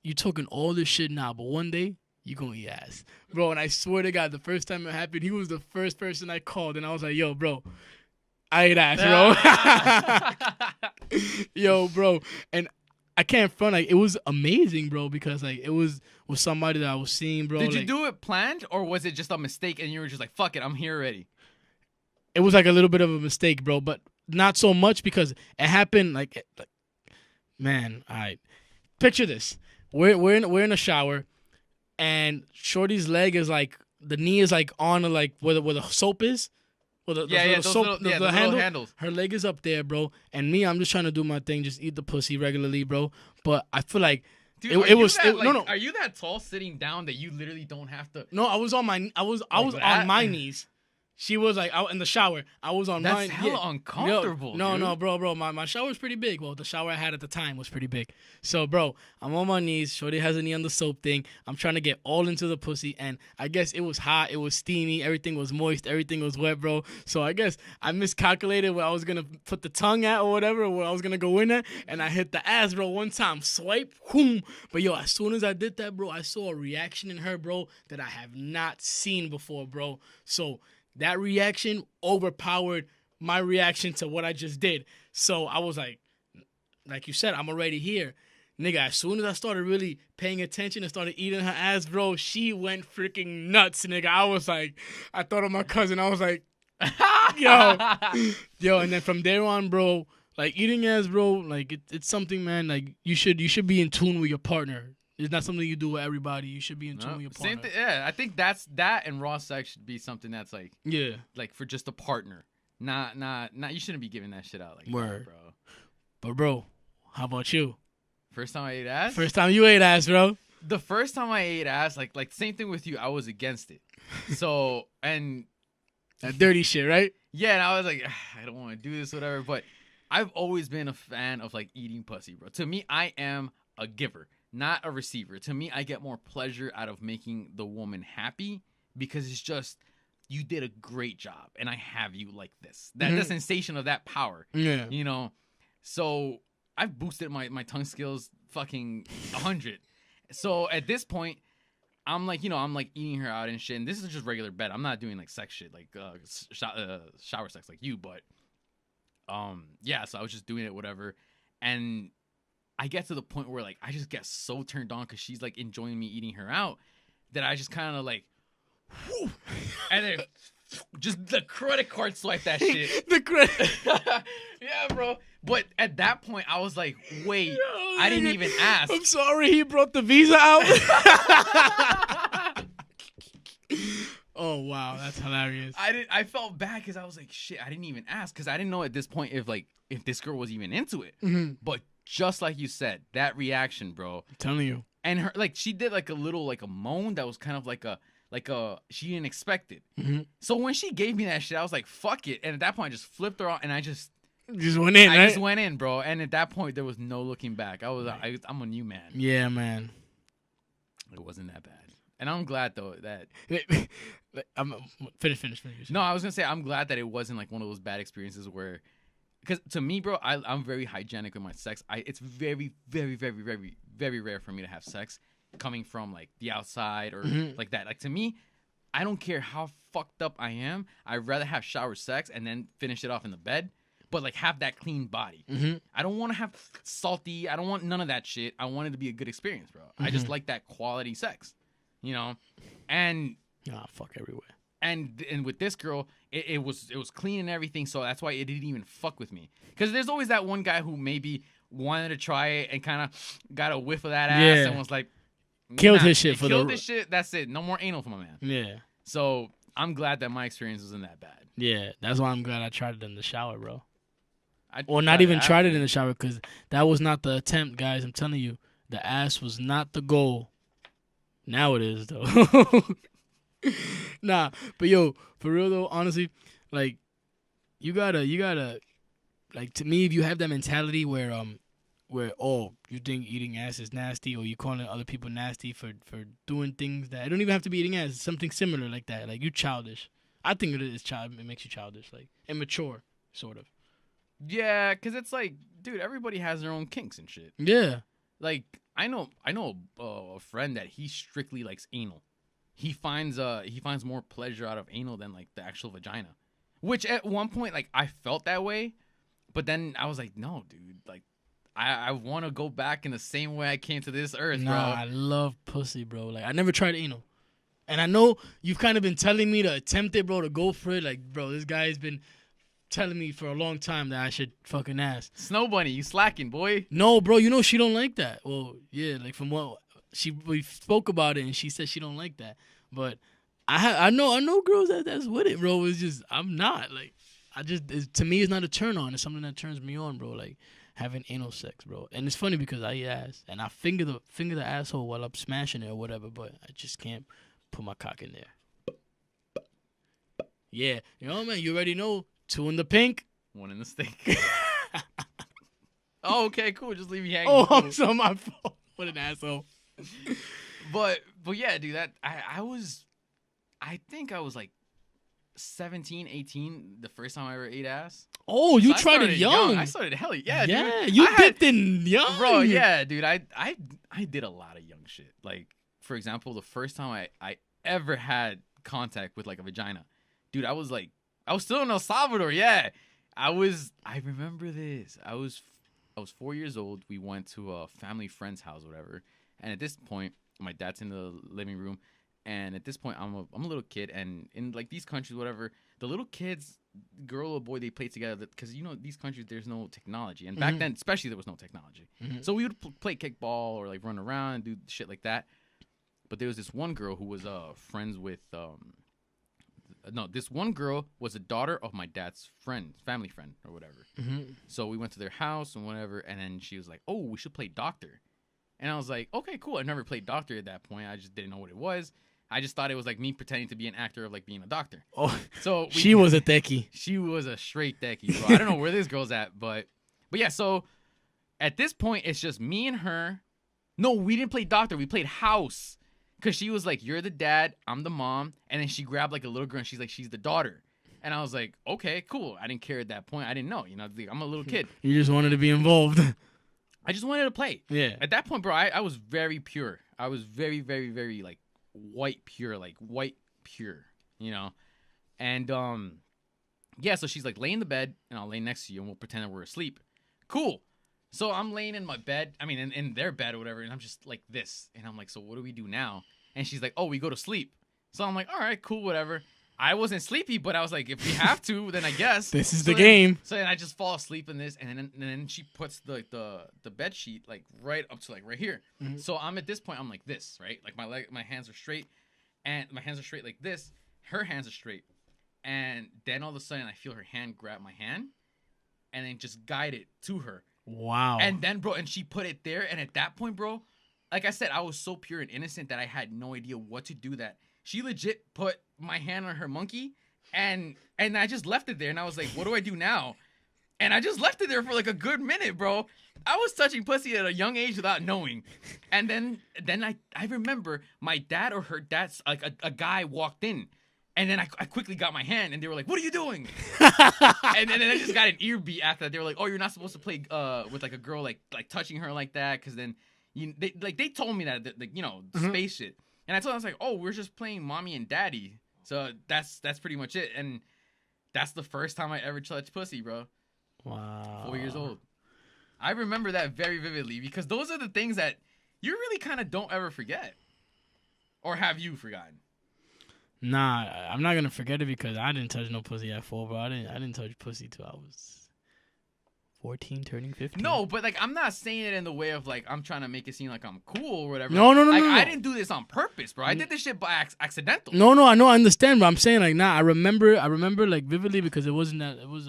Speaker 2: you talking all this shit now, but one day you gonna eat ass, bro. And I swear to God, the first time it happened, he was the first person I called, and I was like, yo, bro, I ate ass, bro. Yo, bro. And I can't front, like, it was amazing, bro, because, like, it was with somebody that I was seeing, bro.
Speaker 1: Did you do it planned, or was it just a mistake and you were just like, fuck it, I'm here already?
Speaker 2: It was, like, a little bit of a mistake, bro, but not so much because it happened, like man, all right. Picture this. We're in a shower, and Shorty's leg is, like, the knee is, like, on, like, where the soap is. Well, the handles. Her leg is up there, bro. And me, I'm just trying to do my thing, just eat the pussy regularly, bro. But I feel like
Speaker 1: dude, no. Are you that tall sitting down that you literally don't have to?
Speaker 2: No, I was on my on my knees. She was like out in the shower. I was on
Speaker 1: That's
Speaker 2: mine.
Speaker 1: hella uncomfortable.
Speaker 2: No,
Speaker 1: dude.
Speaker 2: bro. My shower's pretty big. Well, the shower I had at the time was pretty big. So, bro, I'm on my knees. Shorty has a knee on the soap thing. I'm trying to get all into the pussy, and I guess it was hot. It was steamy. Everything was moist. Everything was wet, bro. So I guess I miscalculated where I was gonna put the tongue at or whatever, where I was gonna go in at, and I hit the ass, bro. One time, swipe, whoom. But yo, as soon as I did that, bro, I saw a reaction in her, bro, that I have not seen before, bro. So that reaction overpowered my reaction to what I just did. So I was like you said, I'm already here. Nigga, as soon as I started really paying attention and started eating her ass, bro, she went freaking nuts, nigga. I was like, I thought of my cousin. I was like, yo. And then from there on, bro, like eating ass, bro, like it's something, man. Like you should be in tune with your partner. It's not something you do with everybody. You should be in tune with your partner.
Speaker 1: Same thing. Yeah, I think that and raw sex should be something that's like like for just a partner. Not. You shouldn't be giving that shit out like that, bro.
Speaker 2: But bro, how about you?
Speaker 1: First time I ate ass.
Speaker 2: First time you ate ass, bro.
Speaker 1: The first time I ate ass, like same thing with you. I was against it. So and
Speaker 2: that dirty shit, right?
Speaker 1: Yeah, and I was like, I don't want to do this, whatever. But I've always been a fan of like eating pussy, bro. To me, I am a giver, not a receiver. To me, I get more pleasure out of making the woman happy because it's just you did a great job and I have you like this. The sensation of that power.
Speaker 2: Yeah.
Speaker 1: You know? So I've boosted my tongue skills fucking 100. So at this point, I'm like, I'm like eating her out and shit. And this is just regular bed. I'm not doing like sex shit, like shower sex like you. But yeah, so I was just doing it, whatever. And I get to the point where like I just get so turned on because she's like enjoying me eating her out that I just kind of like, whew, and then just the credit card swipe that shit.
Speaker 2: The credit.
Speaker 1: Yeah, bro. But at that point, I was like, wait, I didn't even ask.
Speaker 2: I'm sorry, he brought the visa out. Oh wow, that's hilarious.
Speaker 1: I felt bad because I was like, shit, I didn't even ask because I didn't know at this point if this girl was even into it.
Speaker 2: Mm-hmm.
Speaker 1: But just like you said, that reaction, bro.
Speaker 2: I'm telling you.
Speaker 1: And her she did like a little like a moan that was kind of like a she didn't expect it.
Speaker 2: Mm-hmm.
Speaker 1: So when she gave me that shit, I was like, fuck it. And at that point, I just flipped her off and I just
Speaker 2: went in.
Speaker 1: I
Speaker 2: right?
Speaker 1: just went in, bro. And at that point, there was no looking back. I'm a new man.
Speaker 2: Yeah, man.
Speaker 1: It wasn't that bad. And I'm glad though that
Speaker 2: I'm finish.
Speaker 1: No, I was gonna say I'm glad that it wasn't like one of those bad experiences where, because to me, bro, I'm very hygienic with my sex. It's very, very, very, very, very rare for me to have sex coming from like the outside or like that. Like to me, I don't care how fucked up I am. I'd rather have shower sex and then finish it off in the bed, but like have that clean body. I don't want to have salty. I don't want none of that shit. I want it to be a good experience, bro. I just like that quality sex. And
Speaker 2: fuck everywhere.
Speaker 1: And with this girl, it was clean and everything, so that's why it didn't even fuck with me. Because there's always that one guy who maybe wanted to try it and kind of got a whiff of that ass and was like,
Speaker 2: killed his shit
Speaker 1: this shit. That's it. No more anal for my man.
Speaker 2: Yeah.
Speaker 1: So I'm glad that my experience wasn't that bad.
Speaker 2: Yeah, that's why I'm glad I tried it in the shower, bro.
Speaker 1: Or
Speaker 2: not even tried it in the shower because that was not the attempt, guys. I'm telling you, the ass was not the goal. Now it is though. Nah, but yo, for real though, honestly, like you gotta like, to me, if you have that mentality where you think eating ass is nasty, or you calling other people nasty for doing things that it don't even have to be eating ass, it's something similar like that. Like, you childish. I think it is it makes you childish, like immature, sort of.
Speaker 1: Yeah, because it's like, dude, everybody has their own kinks and shit.
Speaker 2: Yeah.
Speaker 1: Like, I know a friend that he strictly likes anal. He finds more pleasure out of anal than like the actual vagina. Which at one point, like, I felt that way, but then I was like, no, dude, like, I want to go back in the same way I came to this earth, bro.
Speaker 2: Nah, I love pussy, bro. Like, I never tried anal. And I know you've kind of been telling me to attempt it, bro, to go for it. Like, bro, this guy's been telling me for a long time that I should fucking ask.
Speaker 1: Snow Bunny, you slacking, boy.
Speaker 2: No, bro, you know she don't like that. Well, yeah, like from what we spoke about it, and she said she don't like that. But I know girls that's with it, bro. It's just I'm not like to me it's not a turn on. It's something that turns me on, bro. Like having anal sex, bro. And it's funny because I eat ass and I finger the asshole while I'm smashing it or whatever, but I just can't put my cock in there. Yeah. You know, man, you already know. 2 in the pink.
Speaker 1: 1 in the stink. Oh, okay, cool. Just leave me hanging.
Speaker 2: Oh,
Speaker 1: Cool.
Speaker 2: I'm so my fault. What an asshole.
Speaker 1: But yeah, dude, I think I was like 17, 18 the first time I ever ate ass.
Speaker 2: Oh, you
Speaker 1: So I
Speaker 2: tried it
Speaker 1: started
Speaker 2: young.
Speaker 1: I started hell yeah,
Speaker 2: Yeah,
Speaker 1: dude.
Speaker 2: you
Speaker 1: I had-
Speaker 2: dipped in young.
Speaker 1: Bro, yeah, dude. I did a lot of young shit. Like, for example, the first time I ever had contact with like a vagina, dude, I was still in El Salvador. Yeah, I remember this. I was 4 years old. We went to a family friend's house, whatever. And at this point, my dad's in the living room. And at this point, I'm a little kid. And in like these countries, whatever, the little kids, girl or boy, they play together because these countries there's no technology, and back then especially there was no technology. So we would play kickball or like run around and do shit like that. But there was this one girl who was friends with this one girl was a daughter of my dad's family friend or whatever. So we went to their house and whatever, and then she was like, "Oh, we should play doctor," and I was like, "Okay, cool." I never played doctor at that point. I just didn't know what it was. I just thought it was like me pretending to be an actor of like being a doctor.
Speaker 2: Oh,
Speaker 1: so
Speaker 2: she was a techie.
Speaker 1: She was a straight techie, bro. I don't know where this girl's at, but yeah. So at this point, it's just me and her. No, we didn't play doctor. We played house, cause she was like, "You're the dad, I'm the mom," and then she grabbed like a little girl and she's like, "She's the daughter," and I was like, "Okay, cool." I didn't care at that point. I didn't know, I'm a little kid.
Speaker 2: You just wanted to be involved.
Speaker 1: I just wanted to play.
Speaker 2: Yeah.
Speaker 1: At that point, bro, I was very pure. I was very, very, very like white pure, and yeah, so she's like, lay in the bed and I'll lay next to you and we'll pretend that we're asleep. Cool. So I'm laying in my bed, in their bed or whatever, and I'm just like this, and I'm like, so what do we do now? And she's like, oh, we go to sleep. So I'm like, all right, cool, whatever. I wasn't sleepy, but I was like, if we have to, then I guess
Speaker 2: This is the game.
Speaker 1: So then I just fall asleep in this, and then she puts the bed sheet like right up to like right here. So I'm at this point, I'm like this, right? Like my hands are straight, and my hands are straight like this. Her hands are straight, and then all of a sudden I feel her hand grab my hand, and then just guide it to her.
Speaker 2: Wow.
Speaker 1: And then, bro, and she put it there, and at that point, bro, like I said, I was so pure and innocent that I had no idea what to do. That she legit put my hand on her monkey, and I just left it there, and I was like, what do I do now? And I just left it there for like a good minute, bro. I was touching pussy at a young age without knowing. And then I remember my dad or her dad's like a guy walked in, and then I quickly got my hand, and they were like, what are you doing? and then I just got an ear beat after that. They were like, oh, you're not supposed to play with like a girl like touching her like that, because then they told me that space shit. And I told them, I was like, oh, we're just playing mommy and daddy. So that's pretty much it. And that's the first time I ever touched pussy, bro.
Speaker 2: Wow.
Speaker 1: 4 years old. I remember that very vividly because those are the things that you really kind of don't ever forget. Or have you forgotten?
Speaker 2: Nah, I'm not gonna forget it because I didn't touch no pussy at 4, bro. I didn't touch pussy till I was 14, turning 15.
Speaker 1: No, but like I'm not saying it in the way of like I'm trying to make it seem like I'm cool or whatever.
Speaker 2: No.
Speaker 1: I didn't do this on purpose, bro. I did this shit by accidental.
Speaker 2: No, I know, I understand, but I'm saying like, nah, I remember like vividly because it wasn't that. It was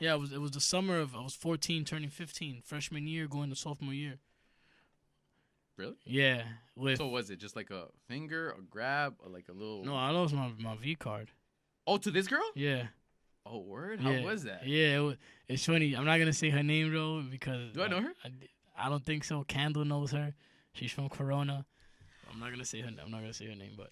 Speaker 2: it was the summer of I was 14, turning 15, freshman year, going to sophomore year.
Speaker 1: Really?
Speaker 2: Yeah.
Speaker 1: So was it just like a finger, a grab, or like a little?
Speaker 2: No, I lost my V card.
Speaker 1: Oh, to this girl?
Speaker 2: Yeah.
Speaker 1: Oh, word? How was that?
Speaker 2: Yeah, it's funny. I'm not gonna say her name though because
Speaker 1: do I know her?
Speaker 2: I don't think so. Candle knows her. She's from Corona. I'm not gonna say her name, but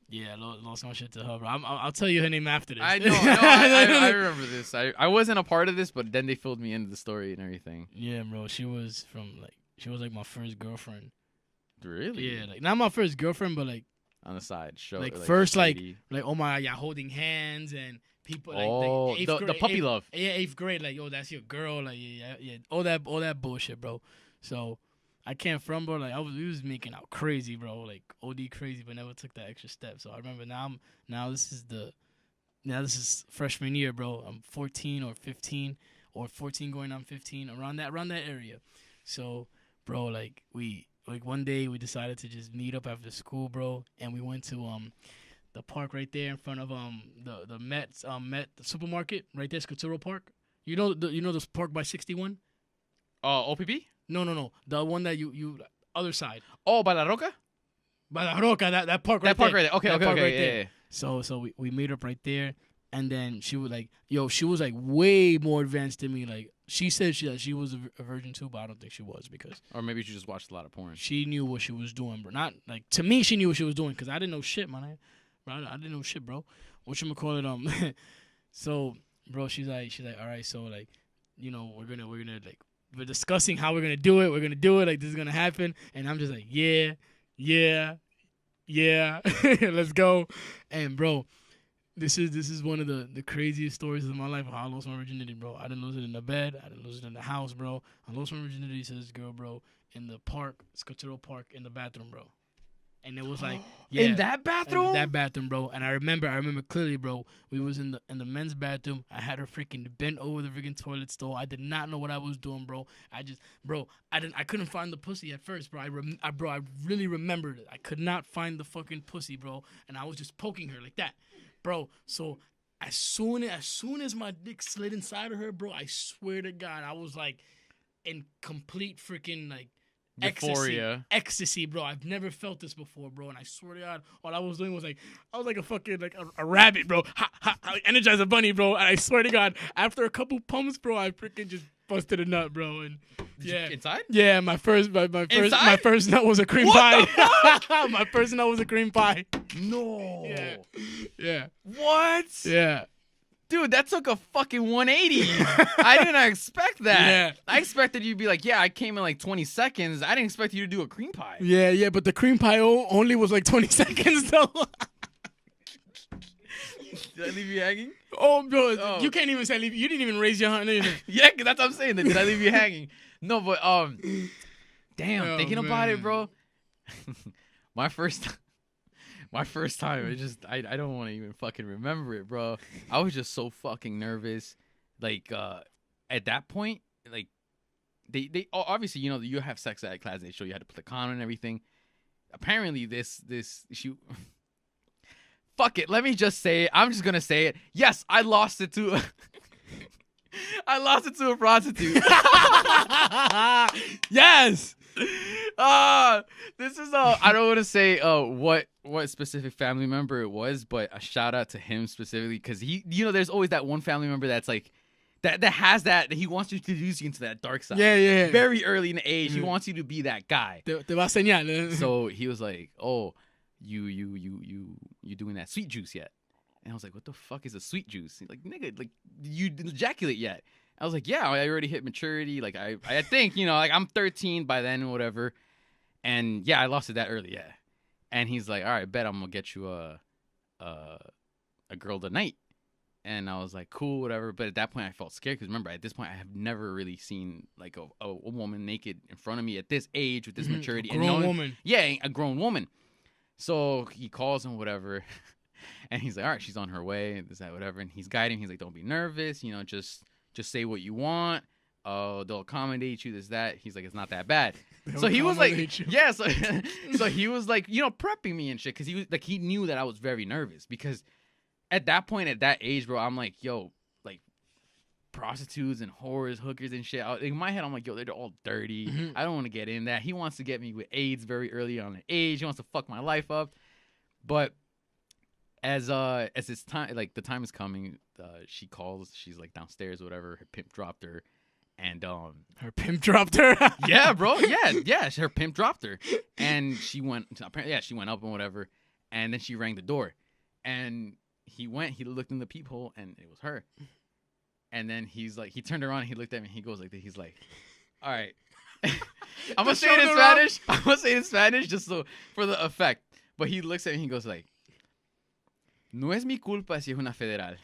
Speaker 2: yeah, I lost my shit to her. Bro. I'll tell you her name after this.
Speaker 1: I know. I remember this. I wasn't a part of this, but then they filled me into the story and everything.
Speaker 2: Yeah, bro. She was like my first girlfriend.
Speaker 1: Really?
Speaker 2: Yeah, like not my first girlfriend, but like
Speaker 1: on the side, show
Speaker 2: like
Speaker 1: like
Speaker 2: first
Speaker 1: lady.
Speaker 2: like oh my, yeah, holding hands and people
Speaker 1: oh,
Speaker 2: like
Speaker 1: the puppy love.
Speaker 2: Yeah, 8th grade, like yo, that's your girl, like yeah, all that bullshit, bro. So I came from, bro, like we was making out crazy, bro, like OD crazy, but never took that extra step. So I remember now this is freshman year, bro. I'm 14 or 15 or 14 going on 15 around that area. So, bro, like one day we decided to just meet up after school, bro, and we went to the park right there in front of the Met the supermarket right there, Scoturo Park. You know this park by 61?
Speaker 1: OPP?
Speaker 2: No. The one that you other side.
Speaker 1: Oh, by La Roca?
Speaker 2: By La Roca, that park right there.
Speaker 1: That park right there. Okay.
Speaker 2: There. So we made up right there, and then she was like, yo, she was like way more advanced than me. Like she said she was a virgin too, but I don't think she was because
Speaker 1: Or maybe she just watched a lot of porn.
Speaker 2: she knew what she was doing, bro. Not like to me, she knew what she was doing because I didn't know shit, man. Bro, I didn't know shit, bro. Whatchamacallit, so, bro, she's like, all right, so like, you know, we're gonna like, we're discussing how we're gonna do it. We're gonna do it. Like this is gonna happen, and I'm just like, yeah, let's go. And bro, this is one of the craziest stories of my life. How I lost my virginity, bro. I didn't lose it in the bed. I didn't lose it in the house, bro. I lost my virginity to this girl, bro, in the park, Scottsdale Park, in the bathroom, bro. And it was like, yeah,
Speaker 1: In that bathroom?
Speaker 2: in that bathroom, bro. And I remember clearly, bro. We was in the men's bathroom. I had her freaking bent over the freaking toilet stool. I did not know what I was doing, bro. I couldn't find the pussy at first, bro. I really remembered it. I could not find the fucking pussy, bro. And I was just poking her like that, bro. So as soon as my dick slid inside of her, bro, I swear to God, I was like in complete freaking like
Speaker 1: Euphoria.
Speaker 2: ecstasy, bro. I've never felt this before, bro. And I swear to God, all I was doing was like, I was like a fucking like a rabbit, bro. Like Energizer Bunny, bro. And I swear to God, after a couple pumps, bro, I freaking just busted a nut, bro. And yeah,
Speaker 1: Inside?
Speaker 2: yeah, my first nut was a cream
Speaker 1: What
Speaker 2: pie. My first nut was a cream pie.
Speaker 1: No.
Speaker 2: Yeah,
Speaker 1: What?
Speaker 2: yeah.
Speaker 1: Dude, that took a fucking 180. I didn't expect that.
Speaker 2: Yeah.
Speaker 1: I expected you to be like, yeah, I came in like 20 seconds. I didn't expect you to do a cream pie.
Speaker 2: Yeah, but the cream pie only was like 20 seconds though.
Speaker 1: Did I leave you hanging?
Speaker 2: Oh, bro,
Speaker 1: Oh.
Speaker 2: you can't even say leave. You didn't even raise your hand.
Speaker 1: Yeah, 'cause that's what I'm saying. Did I leave you hanging? No, but damn,
Speaker 2: Oh,
Speaker 1: thinking about it,
Speaker 2: man.
Speaker 1: bro. My first time, it just I don't want to even fucking remember it, bro. I was just so fucking nervous. Like at that point, like they obviously, you know, you have sex ed class, they show you how to put the condom and everything. Apparently this she fuck it, let me just say it. I'm just gonna say it. Yes, I lost it to I lost it to a prostitute.
Speaker 2: Yes.
Speaker 1: This is I don't want to say what specific family member it was, but a shout out to him specifically because he, you know, there's always that one family member that's like that has that he wants to introduce you into that dark side.
Speaker 2: Yeah.
Speaker 1: Very early in the age, he wants you to be that guy.
Speaker 2: Te va a señalar.
Speaker 1: So he was like, "Oh, you doing that sweet juice yet?" And I was like, "What the fuck is a sweet juice?" He's like, "Nigga, like you didn't ejaculate yet?" I was like, "Yeah, I already hit maturity. Like I think, you know, like I'm 13 by then or whatever." And yeah, I lost it that early, yeah. And he's like, "All right, bet I'm gonna get you a girl tonight." And I was like, "Cool, whatever." But at that point, I felt scared because remember, at this point, I have never really seen like a woman naked in front of me at this age with this maturity.
Speaker 2: A grown woman.
Speaker 1: Yeah, a grown woman. So he calls and whatever, and he's like, "All right, she's on her way." This, that, whatever. And he's guiding. He's like, "Don't be nervous. You know, just say what you want. They'll accommodate you. This, that." He's like, "It's not that bad." So he was like,
Speaker 2: accommodate you.
Speaker 1: yeah. So he was like, you know, prepping me and shit because he was like, he knew that I was very nervous because at that point, at that age, bro, I'm like, yo, like prostitutes and whores, hookers and shit. In my head, I'm like, yo, they're all dirty.
Speaker 2: Mhm.
Speaker 1: I don't want to get in that. He wants to get me with AIDS very early on in age. He wants to fuck my life up. But as it's time, like the time is coming, she calls. She's like downstairs, or whatever. Her pimp dropped her, and
Speaker 2: Her pimp dropped her.
Speaker 1: yeah, bro, yeah. Her pimp dropped her, and she went. Apparently, yeah, she went up and whatever, and then she rang the door, and he looked in the peephole, and it was her. And then he's like, he turned around, and he looked at me, and he goes like this. He's like, "All right." I'm gonna say it in Spanish. I'm gonna say it in Spanish just so for the effect. But he looks at me and he goes like, "No es mi culpa si es una federal."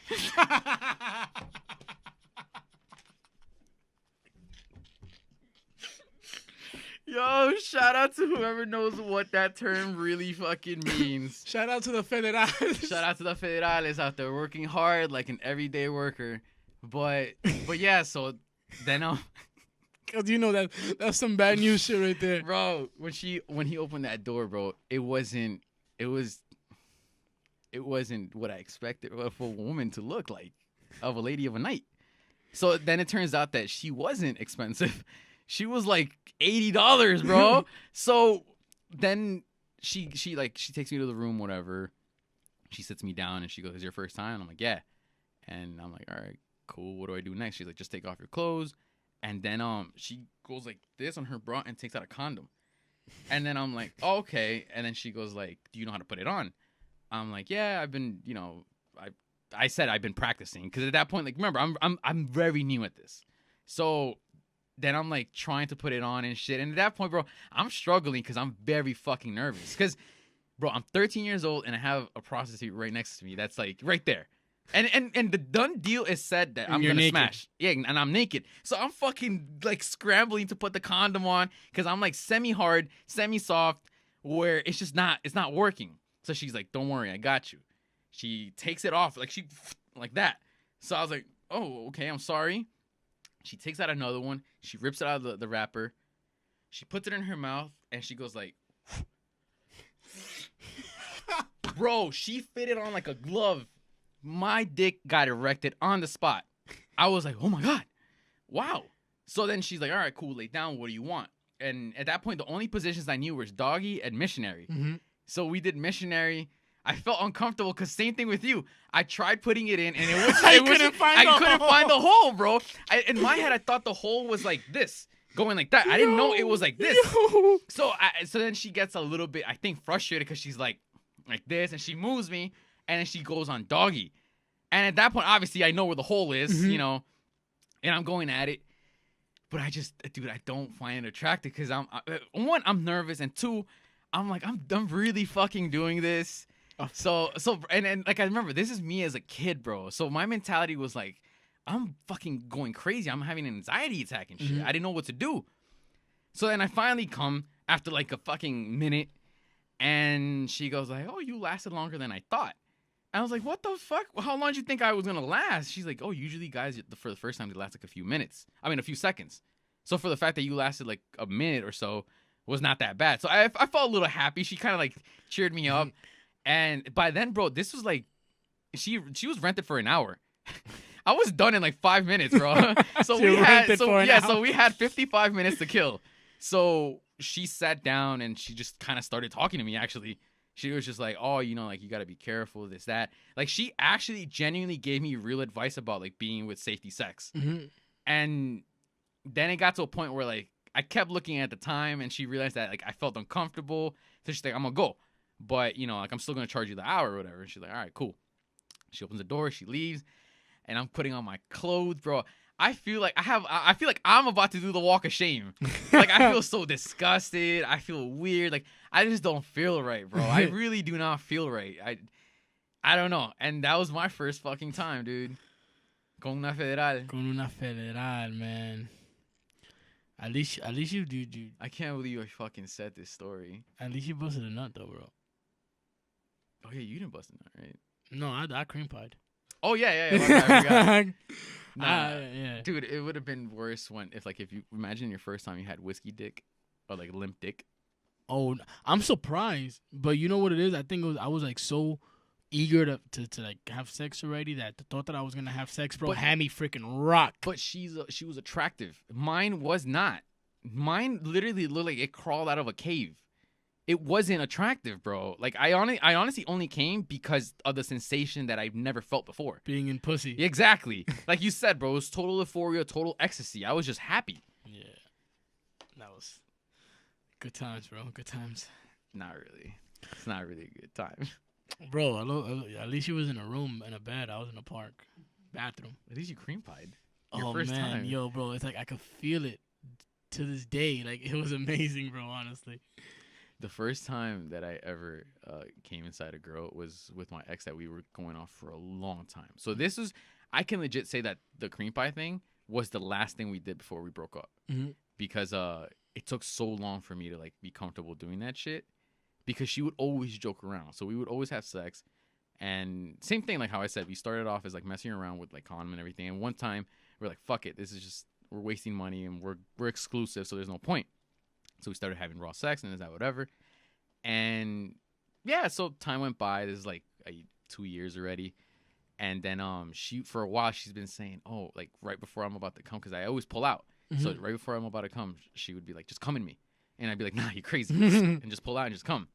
Speaker 1: Yo, shout out to whoever knows what that term really fucking means.
Speaker 2: Shout out to the federales.
Speaker 1: Shout out to the federales out there working hard like an everyday worker. But yeah, so then
Speaker 2: Cause you know that's some bad news shit right there.
Speaker 1: bro, when he opened that door, bro, it wasn't what I expected of a woman to look like, of a lady of a night. So then it turns out that she wasn't expensive. She was like $80, bro. So then she takes me to the room, whatever. She sits me down and she goes, "Is your first time?" And I'm like, "Yeah." And I'm like, "All right, cool. What do I do next?" She's like, "Just take off your clothes." And then she goes like this on her bra and takes out a condom. And then I'm like, oh, "Okay." And then she goes like, "Do you know how to put it on?" I'm like, "Yeah, I've been, I said I've been practicing because at that point, like, remember, I'm very new at this. So then I'm like trying to put it on and shit. And at that point, bro, I'm struggling because I'm very fucking nervous. Because, bro, I'm 13 years old and I have a prostitute right next to me. That's like right there. And the done deal is said that I'm
Speaker 2: You're
Speaker 1: gonna
Speaker 2: naked.
Speaker 1: smash. Yeah, and I'm naked. So I'm fucking like scrambling to put the condom on because I'm like semi-hard, semi-soft, where it's not working. So she's like, "Don't worry, I got you." She takes it off like that. So I was like, "Oh, okay, I'm sorry." She takes out another one. She rips it out of the wrapper. She puts it in her mouth and she goes like, bro, she fit it on like a glove. My dick got erected on the spot. I was like, "Oh my God. Wow." So then she's like, "All right, cool, lay down. What do you want?" And at that point, the only positions I knew was doggy and missionary.
Speaker 2: Mm-hmm.
Speaker 1: So we did missionary. I felt uncomfortable because same thing with you. I tried putting it in and it was
Speaker 2: I couldn't find the
Speaker 1: hole, bro. In my head, I thought the hole was like this, going like that. I didn't know it was like this. So then she gets a little bit, I think, frustrated because she's like this, and she moves me, and then she goes on doggy. And at that point, obviously, I know where the hole is, and I'm going at it. But I don't find it attractive because I'm nervous, and two, I'm like, I'm really fucking doing this. So and like I remember this is me as a kid, bro. So my mentality was like, I'm fucking going crazy. I'm having an anxiety attack and shit. I didn't know what to do. So then I finally come after like a fucking minute, and she goes like, "Oh, you lasted longer than I thought." I was like, "What the fuck? How long did you think I was gonna last?" She's like, "Oh, usually guys for the first time they last like a few seconds. So for the fact that you lasted like a minute or so was not that bad." So I felt a little happy. She kind of like cheered me up. And by then, bro, this was like, she was rented for an hour. I was done in like 5 minutes, bro. So we had 55 minutes to kill. So she sat down and she just kind of started talking to me. Actually, she was just like, "Oh, like you got to be careful, this, that." Like she actually genuinely gave me real advice about like being with safety sex. And then it got to a point where like I kept looking at the time, and she realized that like I felt uncomfortable. So she's like, "I'm gonna go. But, like, I'm still going to charge you the hour or whatever." And she's like, "All right, cool." She opens the door. She leaves. And I'm putting on my clothes, bro. I feel like I'm about to do the walk of shame. Like, I feel so disgusted. I feel weird. Like, I just don't feel right, bro. I really do not feel right. I don't know. And that was my first fucking time, dude. Con una federal.
Speaker 2: Con una federal, man. At least you do.
Speaker 1: I can't believe I fucking said this story.
Speaker 2: At least you busted a nut, though, bro.
Speaker 1: Oh, yeah, you didn't bust a nut, right?
Speaker 2: No, I cream pied.
Speaker 1: Oh, yeah. I forgot. Nah,
Speaker 2: yeah.
Speaker 1: Dude, it would have been worse if you imagine your first time you had whiskey dick or like limp dick.
Speaker 2: Oh, I'm surprised, but you know what it is? I think I was like so eager to like have sex already that the thought that I was gonna have sex, bro, had me freaking rocked.
Speaker 1: But she was attractive. Mine was not. Mine literally looked like it crawled out of a cave. It wasn't attractive, bro. Like I honestly only came because of the sensation that I've never felt before.
Speaker 2: Being in pussy.
Speaker 1: Exactly. Like you said, bro, it was total euphoria, total ecstasy. I was just happy.
Speaker 2: Yeah. That was good times, bro. Good times.
Speaker 1: Not really. It's not really a good time.
Speaker 2: Bro, at least you was in a room, in a bed. I was in a park. Bathroom.
Speaker 1: At least you cream pied.
Speaker 2: Your first time. Yo, bro, it's like I could feel it to this day. Like, it was amazing, bro, honestly.
Speaker 1: The first time that I ever came inside a girl was with my ex that we were going off for a long time. So this is, I can legit say that the cream pie thing was the last thing we did before we broke up. Because it took so long for me to like be comfortable doing that shit. Because she would always joke around. So we would always have sex. And same thing, like how I said, we started off as like messing around with like condom and everything. And one time we're like, fuck it, this is just, we're wasting money and we're exclusive, so there's no point. So we started having raw sex and is that whatever. And yeah, so time went by. This is like 2 years already. And then she, for a while, she's been saying, oh, like right before I'm about to come, because I always pull out. So right before I'm about to come, she would be like, just come in me. And I'd be like, nah, you crazy. And just pull out and just come.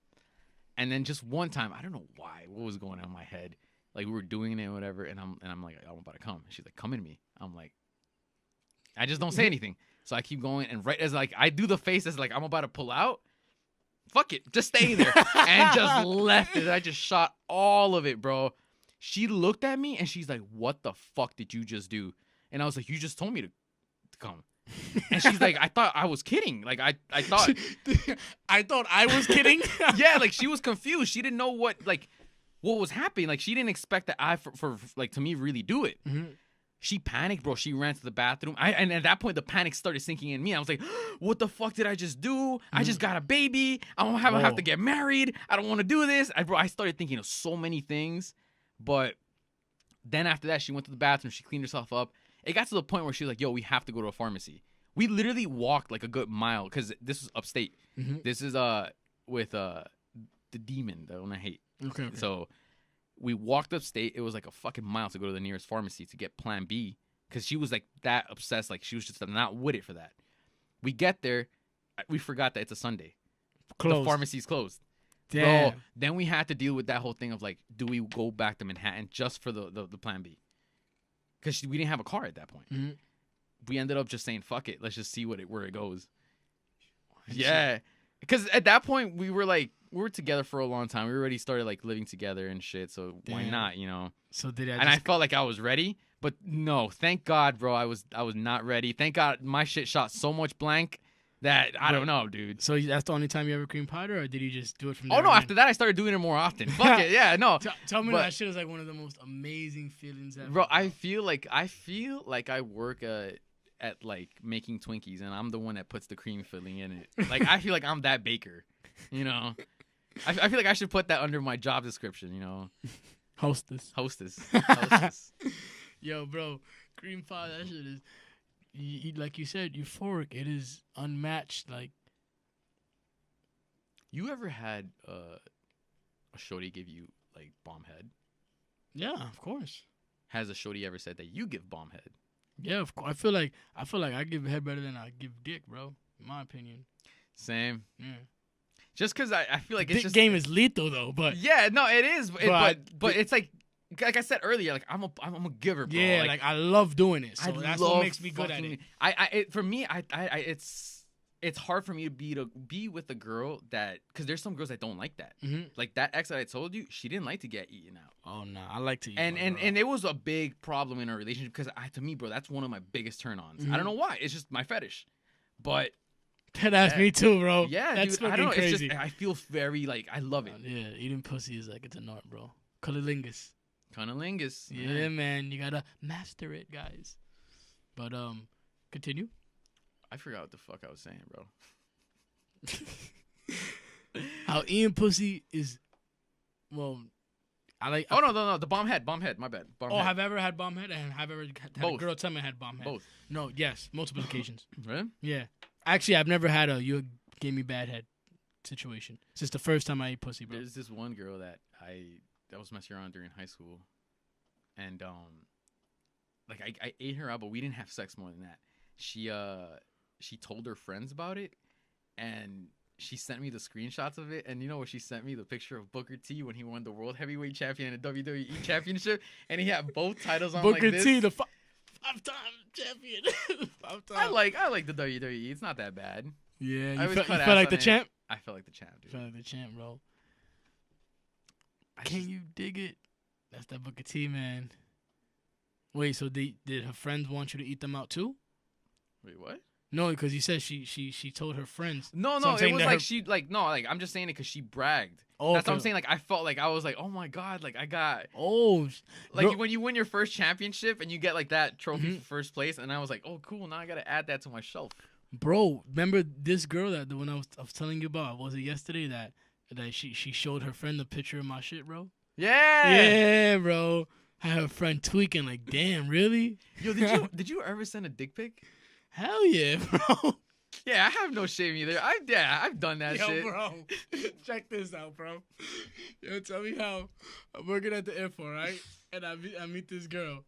Speaker 1: And then just one time, I don't know why, what was going on in my head. Like we were doing it or whatever, and I'm like, I'm about to come. And she's like, come in me. I'm like, I just don't say anything. So I keep going, and right as like I do the face as like I'm about to pull out, fuck it, just stay there. And just left it. I just shot all of it, bro. She looked at me and she's like, what the fuck did you just do? And I was like, you just told me to come. And she's like, I thought I was kidding. Like I thought
Speaker 2: I thought I was kidding.
Speaker 1: yeah, like she was confused. She didn't know what was happening. Like she didn't expect that I for like to me really do it.
Speaker 2: Mm-hmm.
Speaker 1: She panicked, bro. She ran to the bathroom. And at that point, the panic started sinking in me. I was like, what the fuck did I just do? I just got a baby. I don't have to get married. I don't want to do this. I started thinking of so many things. But then after that, she went to the bathroom. She cleaned herself up. It got to the point where she was like, yo, we have to go to a pharmacy. We literally walked like a good mile because this is upstate.
Speaker 2: Mm-hmm.
Speaker 1: This is with the demon, the one I hate.
Speaker 2: Okay.
Speaker 1: So we walked upstate. It was like a fucking mile to go to the nearest pharmacy to get Plan B because she was like that obsessed. Like she was just not with it for that. We get there. We forgot that it's a Sunday.
Speaker 2: Closed.
Speaker 1: The pharmacy's closed.
Speaker 2: Damn.
Speaker 1: Bro, then we had to deal with that whole thing of like, do we go back to Manhattan just for the Plan B? Because we didn't have a car at that point.
Speaker 2: Mm-hmm.
Speaker 1: We ended up just saying, fuck it. Let's just see where it goes. Yeah. Because at that point, we were together for a long time. We already started like living together and shit. So why not, you know?
Speaker 2: So did I?
Speaker 1: And I felt like I was ready. But no, thank God, bro. I was not ready. Thank God my shit shot so much blank that I don't know, dude.
Speaker 2: So that's the only time you ever cream pied her, or did you just do it from
Speaker 1: Oh,
Speaker 2: there?
Speaker 1: no. After that, I started doing it more often. Fuck it. Yeah, no.
Speaker 2: Tell me that shit is like one of the most amazing feelings ever.
Speaker 1: Bro, I feel like I work at like making Twinkies, and I'm the one that puts the cream filling in it. Like I feel like I'm that baker, you know. I feel like I should put that under my job description, you know.
Speaker 2: Hostess. Yo, bro, cream pie. That shit is, like you said, euphoric. It is unmatched. Like,
Speaker 1: you ever had a shorty give you like bomb head?
Speaker 2: Yeah, of course.
Speaker 1: Has a shorty ever said that you give bomb head?
Speaker 2: Yeah, of course. I feel like I give head better than I give dick, bro. In my opinion.
Speaker 1: Same.
Speaker 2: Yeah.
Speaker 1: Just because I feel like
Speaker 2: dick
Speaker 1: it's just
Speaker 2: game is lethal though, but
Speaker 1: yeah, no, it is. But it's like I said earlier, like I'm a giver, bro.
Speaker 2: Yeah, like I love doing it. So that's what makes me good at it.
Speaker 1: For me, it's hard for me to be with a girl that, because there's some girls that don't like that.
Speaker 2: Mm-hmm.
Speaker 1: Like that ex that I told you, she didn't like to get eaten out.
Speaker 2: Oh no, I like to eat.
Speaker 1: And it was a big problem in our relationship because to me, bro, that's one of my biggest turn-ons.
Speaker 2: Mm-hmm.
Speaker 1: I don't know why. It's just my fetish. But
Speaker 2: that's me too, bro.
Speaker 1: Yeah,
Speaker 2: that's
Speaker 1: dude, I don't know.
Speaker 2: crazy.
Speaker 1: It's just I feel very like I love it.
Speaker 2: Yeah, eating pussy is like it's an art, bro. Cunnilingus.
Speaker 1: Cunnilingus.
Speaker 2: Yeah, man, you gotta master it, guys. But continue.
Speaker 1: I forgot what the fuck I was saying, bro.
Speaker 2: How eating pussy is, well, I like.
Speaker 1: Oh no, the bomb head. My bad. Bomb head.
Speaker 2: Have I ever had bomb head? And have I ever had a girl tell me I had bomb head?
Speaker 1: Both.
Speaker 2: No, yes, multiple occasions.
Speaker 1: Really?
Speaker 2: Yeah. Actually, I've never had a you gave me bad head situation. It's just the first time I ate pussy, bro.
Speaker 1: There's this one girl that was messing around during high school, and like I ate her out, but we didn't have sex more than that. She told her friends about it, and she sent me the screenshots of it. And you know what she sent me? The picture of Booker T when he won the World Heavyweight Champion and WWE Championship, and he had both titles on
Speaker 2: Booker
Speaker 1: like this.
Speaker 2: T, the five-time champion. 5 times.
Speaker 1: I like the WWE. It's not that bad.
Speaker 2: Yeah,
Speaker 1: you
Speaker 2: felt like the champ?
Speaker 1: I felt like the champ, dude.
Speaker 2: Felt like the champ, bro. Can you dig it? That's that Booker T, man. Wait, so did her friends want you to eat them out too?
Speaker 1: Wait, what?
Speaker 2: No, because you said she told her friends.
Speaker 1: No, it was like she like no, like I'm just saying it because she bragged. Oh, that's what I'm saying. Like I felt like I was like, oh my god, like I got like when you win your first championship and you get like that trophy for first place, and I was like, oh cool, now I gotta add that to my shelf.
Speaker 2: Bro, remember this girl that the one I was telling you about? Was it yesterday that she showed her friend the picture of my shit, bro? Yeah, bro. Had her friend tweaking like, damn, really?
Speaker 1: Yo, did you ever send a dick pic?
Speaker 2: Hell yeah, bro.
Speaker 1: Yeah, I have no shame either. I've done that shit.
Speaker 2: Yo, bro, check this out, bro. Yo, tell me how I'm working at the airport, right? And I meet this girl,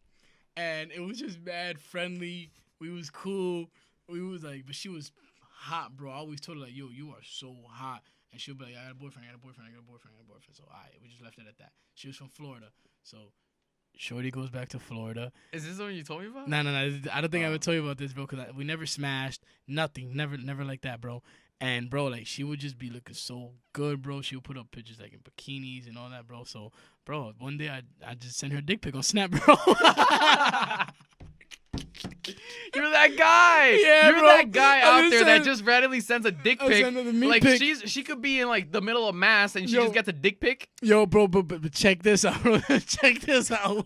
Speaker 2: and it was just mad friendly. We was cool. We was like, but she was hot, bro. I always told her like, yo, you are so hot. and she'll be like, I got a boyfriend, I got a boyfriend, I got a boyfriend, I got a boyfriend. So we just left it at that. She was from Florida, so Shorty goes back to Florida.
Speaker 1: Is this the one you told me about?
Speaker 2: No. I don't think I ever told you about this, bro, because we never smashed. Nothing. Never like that, bro. And, bro, like, she would just be looking so good, bro. She would put up pictures, like, in bikinis and all that, bro. So, bro, one day I just sent her a dick pic on Snap, bro.
Speaker 1: You're that guy.
Speaker 2: Yeah,
Speaker 1: You're
Speaker 2: bro.
Speaker 1: that guy
Speaker 2: I
Speaker 1: out there
Speaker 2: just
Speaker 1: that
Speaker 2: sent-
Speaker 1: just randomly sends a dick
Speaker 2: I
Speaker 1: pic.
Speaker 2: sent her the meat
Speaker 1: Like
Speaker 2: pic.
Speaker 1: she could be in like the middle of mass and she
Speaker 2: Yo.
Speaker 1: just gets a dick pic.
Speaker 2: Yo, bro, but check this out. Check this out.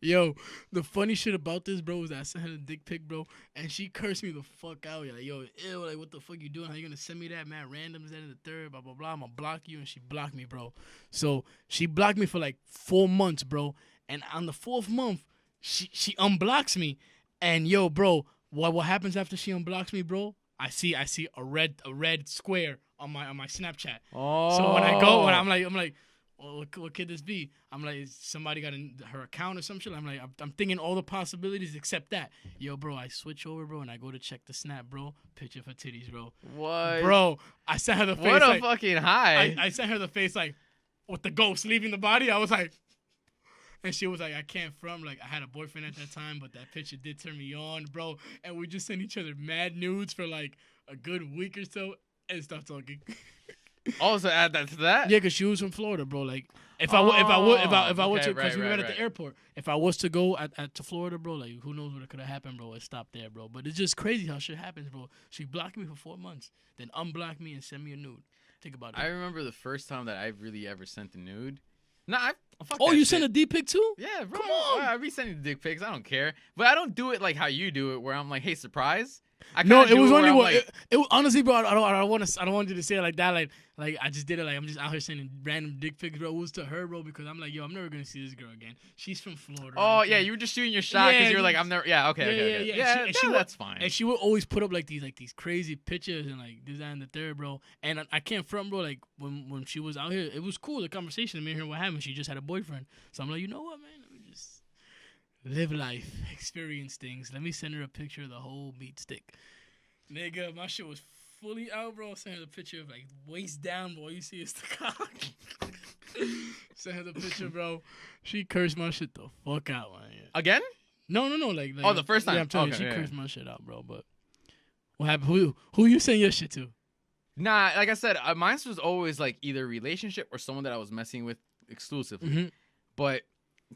Speaker 2: Yo, the funny shit about this, bro, is that I sent her the dick pic, bro, and she cursed me the fuck out. Like, yo, ew, like, what the fuck you doing? How you gonna send me that, man? Randoms, that, and the third, blah, blah, blah. I'm gonna block you, and she blocked me, bro. So she blocked me for like 4 months, bro, and on the 4th month, she unblocks me, and yo, bro, what happens after she unblocks me, bro? I see a red square on my Snapchat.
Speaker 1: Oh.
Speaker 2: So when I go, I'm like, well, what could this be? I'm like, somebody got her account or some shit. I'm like, I'm thinking all the possibilities except that. Yo, bro, I switch over, bro, and I go to check the Snap, bro. Picture for titties, bro.
Speaker 1: What?
Speaker 2: Bro, I sent her the face.
Speaker 1: What a
Speaker 2: like,
Speaker 1: fucking high.
Speaker 2: I sent her the face like with the ghost leaving the body. I was like, and she was like, I can't front. Like, I had a boyfriend at that time, but that picture did turn me on, bro. And we just sent each other mad nudes for like a good week or so and stopped talking.
Speaker 1: Also add that to that.
Speaker 2: Yeah, cause she was from Florida, bro. Like, if I were to, cause we met at the airport. If I was to go to Florida, bro, like, who knows what could have happened, bro? It stopped there, bro. But it's just crazy how shit happens, bro. She blocked me for 4 months, then unblocked me and sent me a nude. Think about it.
Speaker 1: I remember the first time that I really ever sent a nude. Nah, fuck
Speaker 2: Oh,
Speaker 1: that
Speaker 2: you
Speaker 1: shit.
Speaker 2: sent a D pic too?
Speaker 1: Yeah, bro.
Speaker 2: Come on.
Speaker 1: I be sending dick pics. I don't care, but I don't do it like how you do it, where I'm like, "Hey, surprise."
Speaker 2: No, it was
Speaker 1: where
Speaker 2: only
Speaker 1: I'm
Speaker 2: what
Speaker 1: like,
Speaker 2: it was. Honestly, bro, I don't want you to say it like that. Like I just did it. Like, I'm just out here sending random dick pics, bro. It was to her, bro, because I'm like, yo, I'm never gonna see this girl again. She's from Florida.
Speaker 1: Oh
Speaker 2: okay?
Speaker 1: yeah, you were just shooting your shot because
Speaker 2: Yeah,
Speaker 1: you were like,
Speaker 2: you-
Speaker 1: "I'm never." Yeah, okay.
Speaker 2: Yeah. And she would-
Speaker 1: that's fine.
Speaker 2: And she would always put up like these crazy pictures and like this, that, and the third, bro. And I can't front, bro. Like when she was out here, it was cool. The conversation, me and her, what happened? She just had a boyfriend. So I'm like, you know what, man? Let me just live life, experience things. Let me send her a picture of the whole meat stick. Nigga, my shit was fully out, bro. Sent her the picture of like waist down, bro. All you see is the cock. Sent her the picture, bro. She cursed my shit the fuck out, man.
Speaker 1: Again?
Speaker 2: No. Like,
Speaker 1: Oh, the first time.
Speaker 2: Yeah, I'm telling
Speaker 1: Okay,
Speaker 2: you, she
Speaker 1: yeah.
Speaker 2: cursed my shit out, bro. But what happened? Who you send your shit to?
Speaker 1: Nah, like I said, mine was always like either a relationship or someone that I was messing with exclusively.
Speaker 2: Mhm.
Speaker 1: But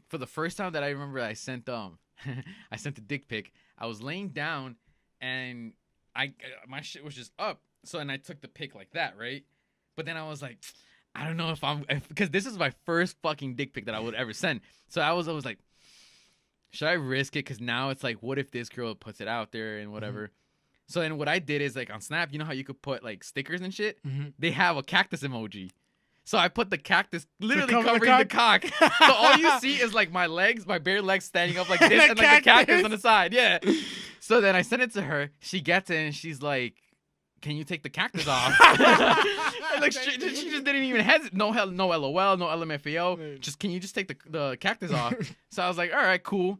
Speaker 1: for the first time that I remember, I sent I sent a dick pic. I was laying down, and my shit was just up. So and I took the pic like that, right? But then I was like, I don't know if because this is my first fucking dick pic that I would ever send. So I was like, should I risk it? Because now it's like, what if this girl puts it out there and whatever? So then what I did is like on Snap, you know how you could put like stickers and shit? They have a cactus emoji. So I put the cactus literally
Speaker 2: cover the
Speaker 1: covering the cock. So all you see is like my legs, my bare legs standing up like this, and like the cactus on the side. Yeah. So then I sent it to her. She gets it and she's like, "Can you take the cactus off?" And like she just didn't even hesitate. No LOL, no LMFAO. Just can you just take the cactus off? So I was like, all right, cool.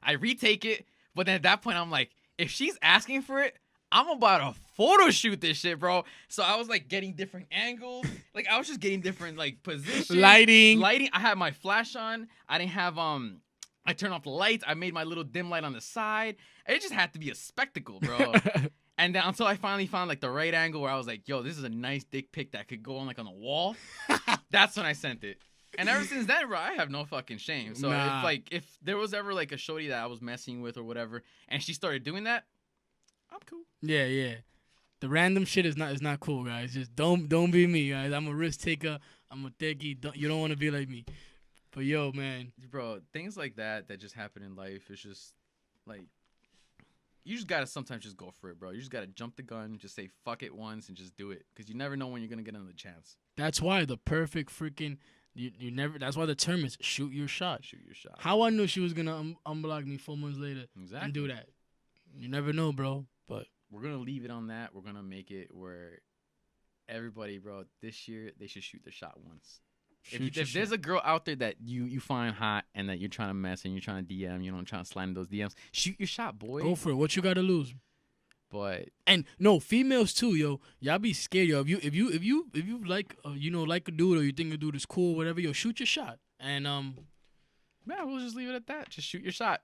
Speaker 1: I retake it, but then at that point I'm like, if she's asking for it, I'm about to photo shoot this shit, bro. So I was like getting different angles. Like I was just getting different like positions.
Speaker 2: Lighting.
Speaker 1: I had my flash on. I didn't have I turned off the lights. I made my little dim light on the side. It just had to be a spectacle, bro. And then until I finally found like the right angle where I was like, yo, this is a nice dick pic that could go on like on the wall. That's when I sent it. And ever since then, bro, I have no fucking shame. So if there was ever like a shorty that I was messing with or whatever, and she started doing that, I'm cool.
Speaker 2: Yeah. The random shit is not cool, guys. Just don't be me, guys. I'm a risk taker. I'm a techie. You don't want to be like me. But yo, man,
Speaker 1: Bro, things like that just happen in life. It's just like you just gotta sometimes just go for it, bro. You just gotta jump the gun, just say fuck it once, and just do it, because you never know when you're gonna get another chance.
Speaker 2: that's why the perfect freaking you never. That's why the term is shoot your shot.
Speaker 1: Shoot your shot.
Speaker 2: How I knew she was gonna unblock me 4 months later
Speaker 1: Exactly.
Speaker 2: and do that. You never know, bro. But
Speaker 1: We're gonna leave it on that. We're gonna make it where everybody, bro, this year they should shoot their shot once. If there's a girl out there that you find hot and that you're trying to mess and you're trying to DM, trying to slide in those DMs, shoot your shot, boy.
Speaker 2: go for it. What you got to lose?
Speaker 1: But
Speaker 2: And no, females too, yo. Y'all be scared, yo. If you like like a dude or you think a dude is cool, whatever, yo, shoot your shot. And
Speaker 1: yeah, we'll just leave it at that. Just shoot your shot.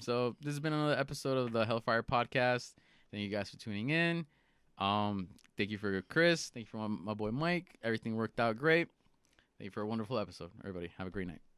Speaker 1: So this has been another episode of the Hellfire Podcast. Thank you guys for tuning in. Thank you for Chris. Thank you for my boy Mike. Everything worked out great. Thank you for a wonderful episode. Everybody, have a great night.